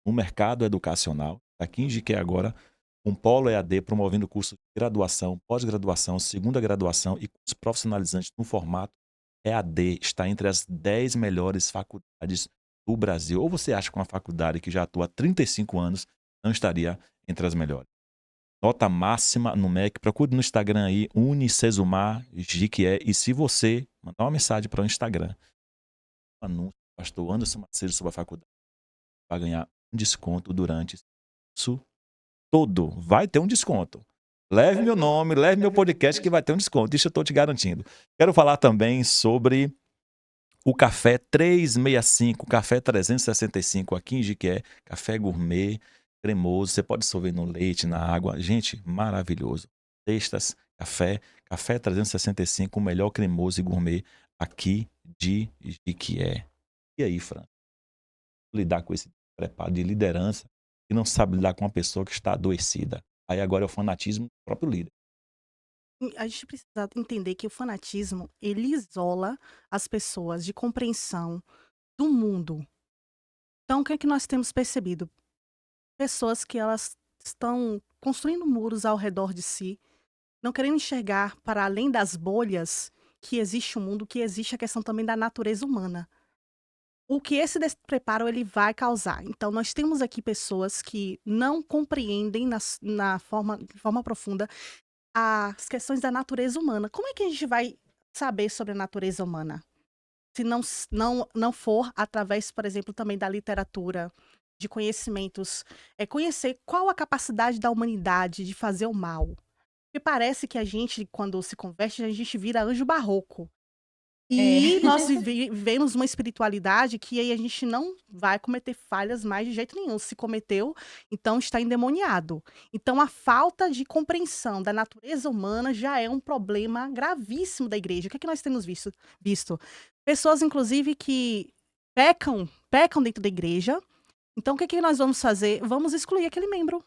no mercado educacional, aqui em Jiqué agora, com polo EAD promovendo cursos de graduação, pós-graduação, segunda graduação e cursos profissionalizantes no formato EAD. Está entre as 10 melhores faculdades do Brasil. Ou você acha que uma faculdade que já atua há 35 anos não estaria entre as melhores? Nota máxima no MEC. Procure no Instagram aí, Unicesumar Jiqué. E se você mandar uma mensagem para o Instagram, um anúncio, pastor Anderson Macedo sobre a faculdade, vai ganhar um desconto durante isso todo. Vai ter um desconto. Leve meu nome, leve meu podcast que vai ter um desconto. Isso eu estou te garantindo. Quero falar também sobre o Café 365, Café 365 aqui em Jiqué. Café gourmet, cremoso. Você pode sorver no leite, na água. Gente, maravilhoso. Cestas, Café 365, o melhor cremoso e gourmet aqui de Jiqué. E aí, Fran? Lidar com esse preparo de liderança e não sabe lidar com uma pessoa que está adoecida. Aí agora é o fanatismo do próprio líder. A gente precisa entender que o fanatismo, ele isola as pessoas de compreensão do mundo. Então, o que é que nós temos percebido? Pessoas que elas estão construindo muros ao redor de si, não querendo enxergar para além das bolhas que existe o mundo, que existe a questão também da natureza humana. O que esse despreparo ele vai causar? Então, nós temos aqui pessoas que não compreendem de forma profunda as questões da natureza humana. Como é que a gente vai saber sobre a natureza humana? Se não for através, por exemplo, também da literatura, de conhecimentos, conhecer qual a capacidade da humanidade de fazer o mal. Porque parece que a gente, quando se converte, a gente vira anjo barroco. E nós vivemos uma espiritualidade que aí a gente não vai cometer falhas mais de jeito nenhum. Se cometeu, então está endemoniado. Então a falta de compreensão da natureza humana já é um problema gravíssimo da igreja. O que é que nós temos visto? Pessoas, inclusive, que pecam dentro da igreja. Então o que é que nós vamos fazer? Vamos excluir aquele membro.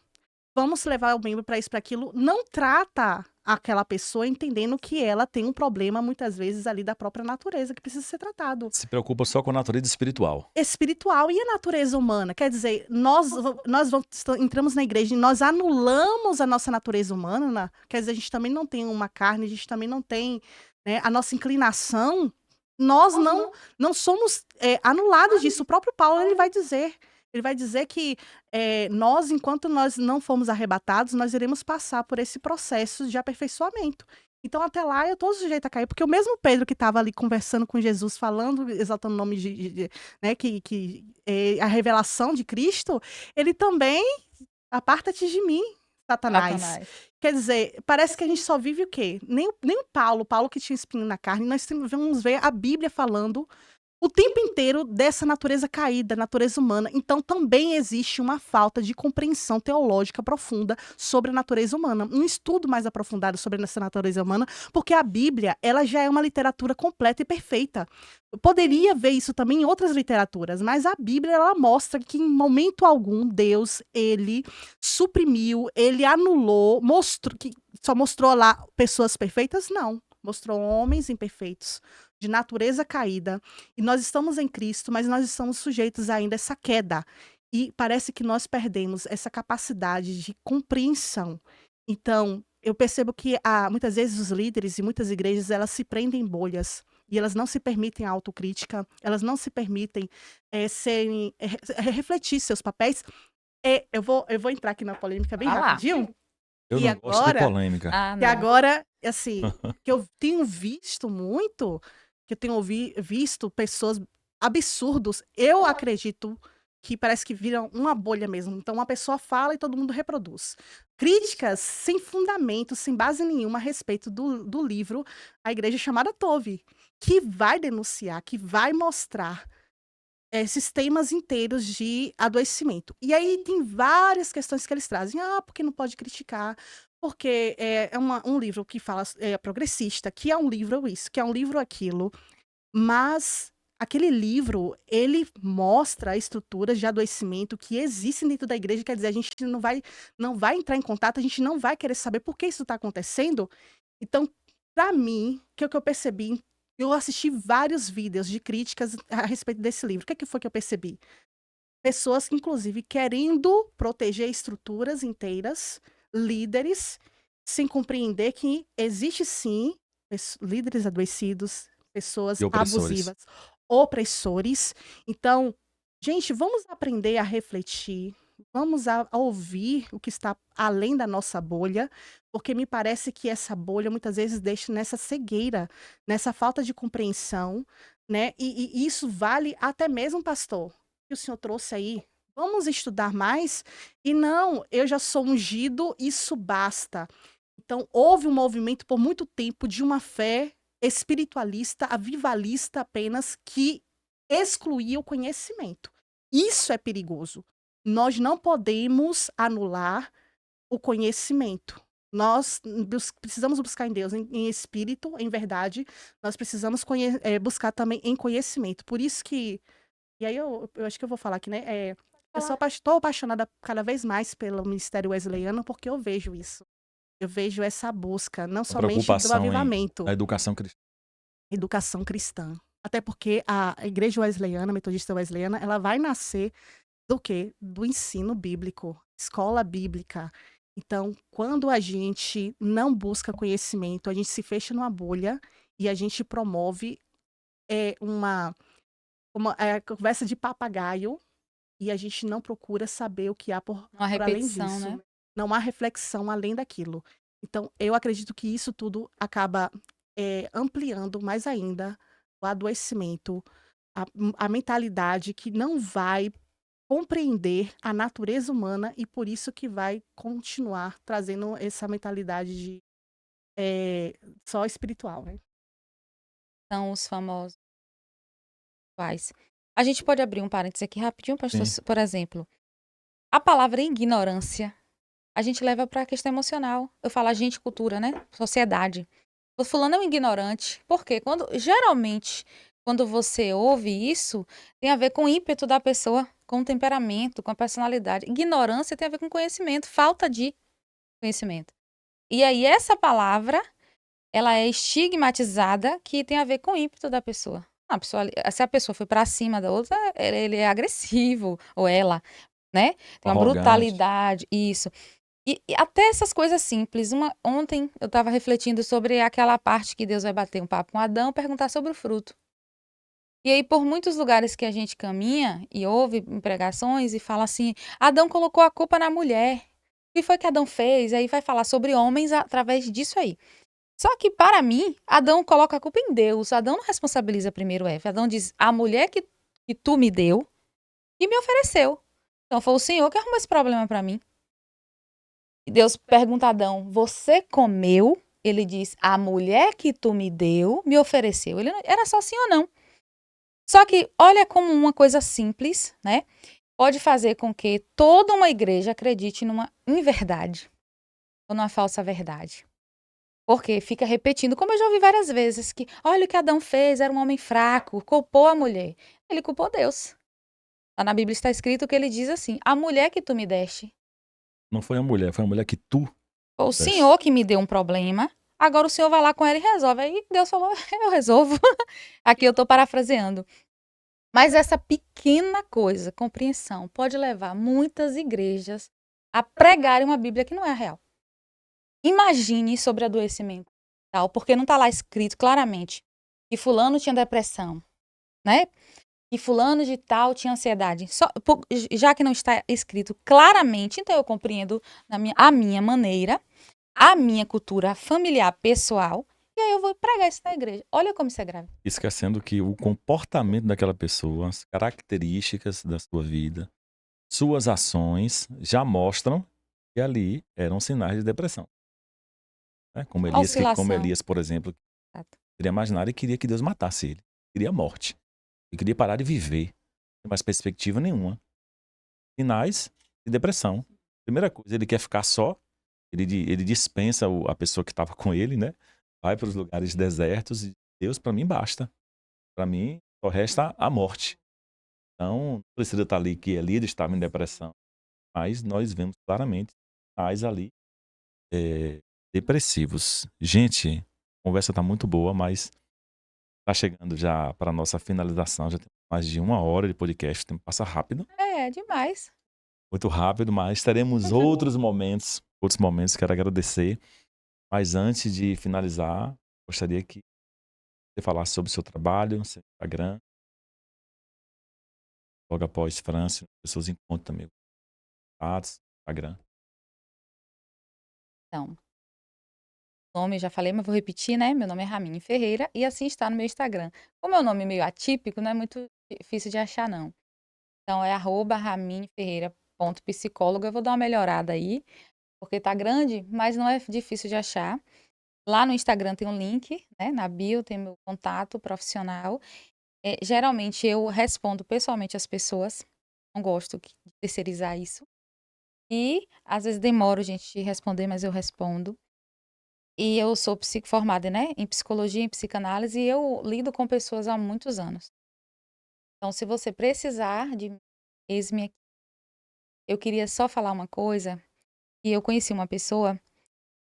Vamos levar o membro para isso, para aquilo. Não trata aquela pessoa entendendo que ela tem um problema, muitas vezes, ali da própria natureza, que precisa ser tratado. Se preocupa só com a natureza espiritual. Espiritual e a natureza humana. Quer dizer, nós entramos na igreja e nós anulamos a nossa natureza humana. Quer dizer, a gente também não tem uma carne, a gente também não tem, né, a nossa inclinação. Nós não somos anulados disso. O próprio Paulo ele vai dizer que nós, enquanto nós não formos arrebatados, nós iremos passar por esse processo de aperfeiçoamento. Então, até lá, eu estou sujeita a cair, porque o mesmo Pedro que estava ali conversando com Jesus, falando, exaltando o nome né, a revelação de Cristo, ele também, aparta-te de mim, Satanás. Satanás. Quer dizer, parece que a gente só vive o quê? Nem o Paulo que tinha espinho na carne, nós vamos ver a Bíblia falando o tempo inteiro dessa natureza caída, natureza humana. Então, também existe uma falta de compreensão teológica profunda sobre a natureza humana. Um estudo mais aprofundado sobre essa natureza humana, porque a Bíblia, ela já é uma literatura completa e perfeita. Eu poderia ver isso também em outras literaturas, mas a Bíblia, ela mostra que em momento algum, Deus, ele suprimiu, ele anulou, só mostrou lá pessoas perfeitas? Não. Mostrou homens imperfeitos, de natureza caída, e nós estamos em Cristo, mas nós estamos sujeitos ainda a essa queda. E parece que nós perdemos essa capacidade de compreensão. Então, eu percebo que muitas vezes os líderes e muitas igrejas, elas se prendem em bolhas. E elas não se permitem a autocrítica, elas não se permitem refletir seus papéis. Eu vou entrar aqui na polêmica bem Vai lá. rapidinho. Eu E não gosto de agora- polêmica. Ah, E não. agora, assim, que eu tenho visto muito, que eu tenho visto pessoas absurdos, eu acredito que parece que viram uma bolha mesmo. Então, uma pessoa fala e todo mundo reproduz. Críticas sem fundamento, sem base nenhuma a respeito do livro A Igreja Chamada Tove, que vai denunciar, que vai mostrar esses temas inteiros de adoecimento. E aí tem várias questões que eles trazem. Porque não pode criticar, porque é um livro que fala progressista, que é um livro isso, que é um livro aquilo, mas aquele livro, ele mostra estruturas de adoecimento que existem dentro da igreja, quer dizer, a gente não vai entrar em contato, a gente não vai querer saber por que isso está acontecendo. Então, para mim, o que eu percebi, eu assisti vários vídeos de críticas a respeito desse livro. O que foi que eu percebi? Pessoas, inclusive, querendo proteger estruturas inteiras, líderes, sem compreender que existe sim líderes adoecidos, pessoas E opressores. abusivas, opressores. Então, gente, vamos aprender a refletir, vamos a ouvir o que está além da nossa bolha, porque me parece que essa bolha muitas vezes deixa nessa cegueira, nessa falta de compreensão, né? E isso vale até mesmo, pastor, que o senhor trouxe aí. Vamos estudar mais? E não, eu já sou ungido, isso basta. Então, houve um movimento por muito tempo de uma fé espiritualista, avivalista apenas, que excluía o conhecimento. Isso é perigoso. Nós não podemos anular o conhecimento. Nós precisamos buscar em Deus, em espírito, em verdade. Nós precisamos buscar também em conhecimento. Por isso que... E aí eu acho que eu vou falar aqui, né? Eu estou apaixonada cada vez mais pelo ministério wesleyano, porque eu vejo isso. Eu vejo essa busca, não Uma somente do preocupação em avivamento, a educação cristã. educação cristã. Até porque a igreja wesleyana, a metodista wesleyana, ela vai nascer do quê? Do ensino bíblico, escola bíblica. Então, quando a gente não busca conhecimento, a gente se fecha numa bolha e a gente promove uma conversa de papagaio e a gente não procura saber o que há por Uma além repetição, disso. né? Não há reflexão além daquilo. Então, eu acredito que isso tudo acaba ampliando mais ainda o adoecimento, a mentalidade que não vai compreender a natureza humana e por isso que vai continuar trazendo essa mentalidade de só espiritual, né? São os famosos pais. A gente pode abrir um parênteses aqui rapidinho, pastor? Sim. Por exemplo, a palavra ignorância, a gente leva para a questão emocional. Eu falo a gente, cultura, né? Sociedade. O fulano é um ignorante. Por quê? Geralmente, quando você ouve isso, tem a ver com o ímpeto da pessoa, com o temperamento, com a personalidade. Ignorância tem a ver com conhecimento, falta de conhecimento. E aí, essa palavra, ela é estigmatizada, que tem a ver com o ímpeto da pessoa. Se a pessoa foi para cima da outra, ele é agressivo, ou ela, né? Tem uma Arrogante. brutalidade, isso. E até essas coisas simples. Ontem eu estava refletindo sobre aquela parte que Deus vai bater um papo com Adão, perguntar sobre o fruto. E aí, por muitos lugares que a gente caminha e ouve pregações e fala assim, Adão colocou a culpa na mulher. O que foi que Adão fez? Aí vai falar sobre homens através disso aí. Só que, para mim, Adão coloca a culpa em Deus. Adão não responsabiliza primeiro Eva. Adão diz, a mulher que tu me deu e me ofereceu. Então, foi o Senhor que arrumou esse problema para mim. E Deus pergunta a Adão, você comeu? Ele diz, a mulher que tu me deu, me ofereceu. Ele era só sim ou não. Só que olha como uma coisa simples, né? Pode fazer com que toda uma igreja acredite numa inverdade ou numa falsa verdade. Porque fica repetindo, como eu já ouvi várias vezes, que olha o que Adão fez, era um homem fraco, culpou a mulher. Ele culpou Deus. Lá na Bíblia está escrito que ele diz assim, a mulher que tu me deste, Não foi a mulher que tu foi o deste. Senhor que me deu um problema, agora o Senhor vai lá com ela e resolve. Aí Deus falou, eu resolvo. Aqui eu estou parafraseando. Mas essa pequena coisa, compreensão, pode levar muitas igrejas a pregarem uma Bíblia que não é a real. Imagine sobre adoecimento, tal, porque não está lá escrito claramente que fulano tinha depressão, né? Que fulano de tal tinha ansiedade. Já que não está escrito claramente, então eu compreendo a minha maneira, a minha cultura familiar, pessoal, e aí eu vou pregar isso na igreja. Olha como isso é grave. Esquecendo que o comportamento daquela pessoa, as características da sua vida, suas ações já mostram que ali eram sinais de depressão. Né? Como Oscilação. Elias, por exemplo, Exato. queria mais nada e queria que Deus matasse ele. Queria morte. Ele queria parar de viver. Não tem mais perspectiva nenhuma. Sinais de depressão. Primeira coisa, ele quer ficar só. Ele dispensa a pessoa que estava com ele, né? Vai para os lugares desertos e Deus, para mim, basta. Para mim, só resta a morte. Então, não precisa estar ali que Elias estava em depressão. Mas nós vemos claramente sinais ali depressivos. Gente, a conversa está muito boa, mas está chegando já para a nossa finalização. Já tem mais de 1 hora de podcast. O tempo passa rápido. É, demais. Muito rápido, mas teremos outros momentos. Quero agradecer. Mas antes de finalizar, gostaria que você falasse sobre o seu trabalho, seu Instagram. Logo após França, as pessoas encontram também o contatos, Instagram. Então, nome, já falei, mas vou repetir, né? Meu nome é Ramine Ferreira e assim está no meu Instagram. Como é um nome meio atípico, não é muito difícil de achar, não. Então, é @ramineferreira.psicóloga. Eu vou dar uma melhorada aí, porque tá grande, mas não é difícil de achar. Lá no Instagram tem um link, né? Na bio tem meu contato profissional. Geralmente eu respondo pessoalmente às pessoas. Não gosto de terceirizar isso. E às vezes demoro, gente, de responder, mas eu respondo. E eu sou formada, né, em psicologia, em psicanálise, e eu lido com pessoas há muitos anos. Então, se você precisar de mim, eis-me aqui. Eu queria só falar uma coisa, que eu conheci uma pessoa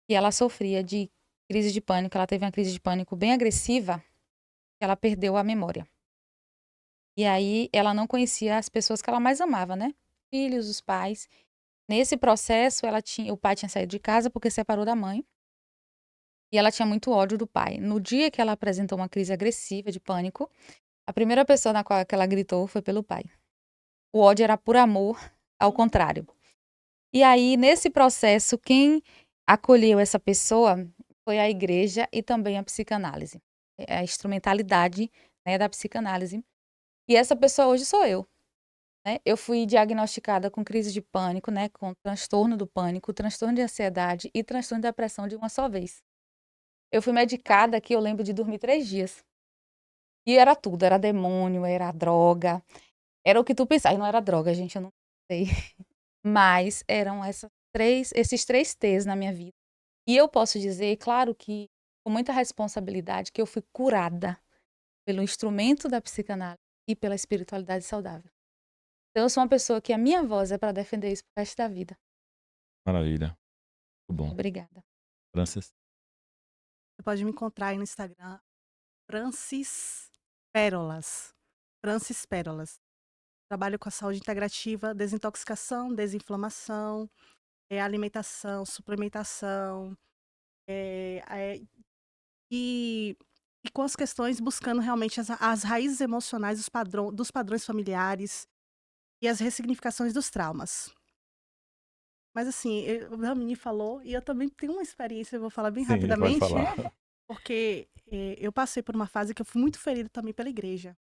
que ela sofria de crise de pânico, ela teve uma crise de pânico bem agressiva, que ela perdeu a memória. E aí ela não conhecia as pessoas que ela mais amava, né? Filhos, os pais. Nesse processo, o pai tinha saído de casa porque separou da mãe. E ela tinha muito ódio do pai. No dia que ela apresentou uma crise agressiva de pânico, a primeira pessoa na qual que ela gritou foi pelo pai. O ódio era por amor, ao contrário. E aí, nesse processo, quem acolheu essa pessoa foi a igreja e também a psicanálise. A instrumentalidade, né, da psicanálise. E essa pessoa hoje sou eu. Né? Eu fui diagnosticada com crise de pânico, né, com transtorno do pânico, transtorno de ansiedade e transtorno de depressão de uma só vez. Eu fui medicada que eu lembro de dormir 3 dias. E era tudo, era demônio, era droga, era o que tu pensava. E não era droga, gente, eu não sei. Mas eram esses 3 T's na minha vida. E eu posso dizer, claro que com muita responsabilidade, que eu fui curada pelo instrumento da psicanálise e pela espiritualidade saudável. Então eu sou uma pessoa que a minha voz é para defender isso pro resto da vida. Maravilha. Muito bom. Obrigada. Francis. Você pode me encontrar aí no Instagram, Francis Pérolas. Francis Pérolas. Trabalho com a saúde integrativa, desintoxicação, desinflamação, alimentação, suplementação, eh, eh, e, e com as questões buscando realmente as raízes emocionais dos padrões familiares e as ressignificações dos traumas. Mas assim, o Ramini falou, e eu também tenho uma experiência, eu vou falar bem Sim, pode rapidamente, falar. porque eu passei por uma fase que eu fui muito ferida também pela igreja.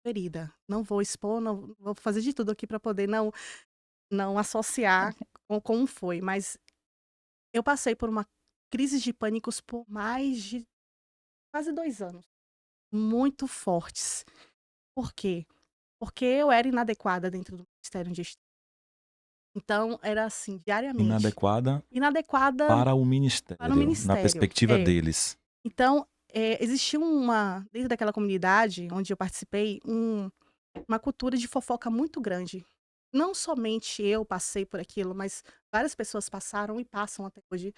Ferida. Não vou expor, não vou fazer de tudo aqui para poder não associar como foi, mas eu passei por uma crise de pânicos por mais de quase 2 anos, muito fortes. Por quê? Porque eu era inadequada dentro do Ministério onde eu estava. Então era assim, diariamente. Inadequada Inadequada para o para o ministério, na ministério. perspectiva É. deles. Então, existia dentro daquela comunidade onde eu participei, uma cultura de fofoca muito grande. Não somente eu passei por aquilo, mas várias pessoas passaram e passam até hoje,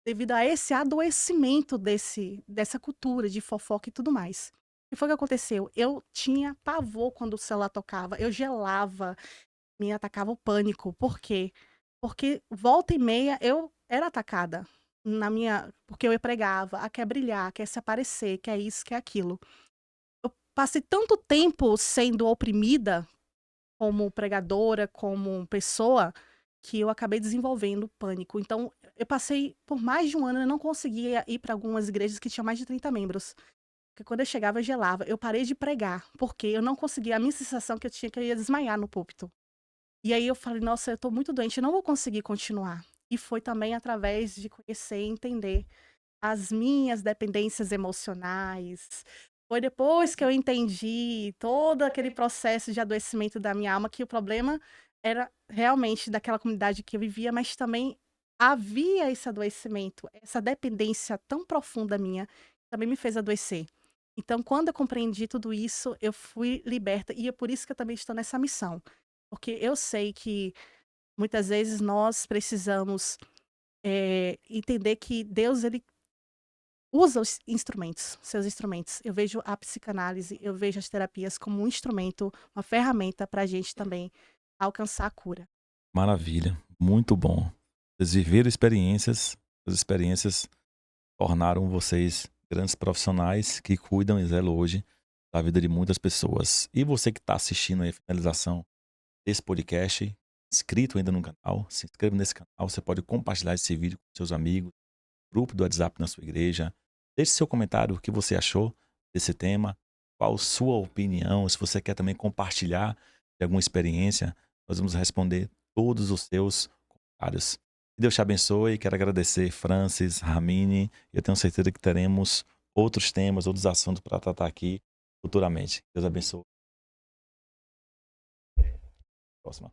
devido a esse adoecimento dessa cultura de fofoca e tudo mais. O que foi que aconteceu? Eu tinha pavor quando o celular tocava, eu gelava, me atacava o pânico. Por quê? Porque volta e meia eu era atacada porque eu pregava, quer brilhar, quer se aparecer, quer isso, quer aquilo. Eu passei tanto tempo sendo oprimida como pregadora, como pessoa, que eu acabei desenvolvendo pânico. Então, eu passei por mais de um ano, eu não conseguia ir para algumas igrejas que tinham mais de 30 membros. Porque quando eu chegava, eu gelava. Eu parei de pregar, porque eu não conseguia. A minha sensação que eu tinha que eu ia desmaiar no púlpito. E aí eu falei, nossa, eu tô muito doente, eu não vou conseguir continuar. E foi também através de conhecer e entender as minhas dependências emocionais. Foi depois que eu entendi todo aquele processo de adoecimento da minha alma, que o problema era realmente daquela comunidade que eu vivia, mas também havia esse adoecimento, essa dependência tão profunda minha, também me fez adoecer. Então, quando eu compreendi tudo isso, eu fui liberta, e é por isso que eu também estou nessa missão. Porque eu sei que muitas vezes nós precisamos entender que Deus, ele usa os instrumentos, seus instrumentos. Eu vejo a psicanálise, eu vejo as terapias como um instrumento, uma ferramenta para a gente também alcançar a cura. Maravilha, muito bom. Vocês viveram experiências, as experiências tornaram vocês grandes profissionais que cuidam e zelam hoje da vida de muitas pessoas. E você que está assistindo aí a finalização desse podcast, inscrito ainda no canal, se inscreva nesse canal, você pode compartilhar esse vídeo com seus amigos, grupo do WhatsApp na sua igreja. Deixe seu comentário, o que você achou desse tema, qual sua opinião, se você quer também compartilhar de alguma experiência, nós vamos responder todos os seus comentários. Que Deus te abençoe, quero agradecer Francis, Ramine, eu tenho certeza que teremos outros temas, outros assuntos para tratar aqui futuramente. Deus abençoe. Próxima.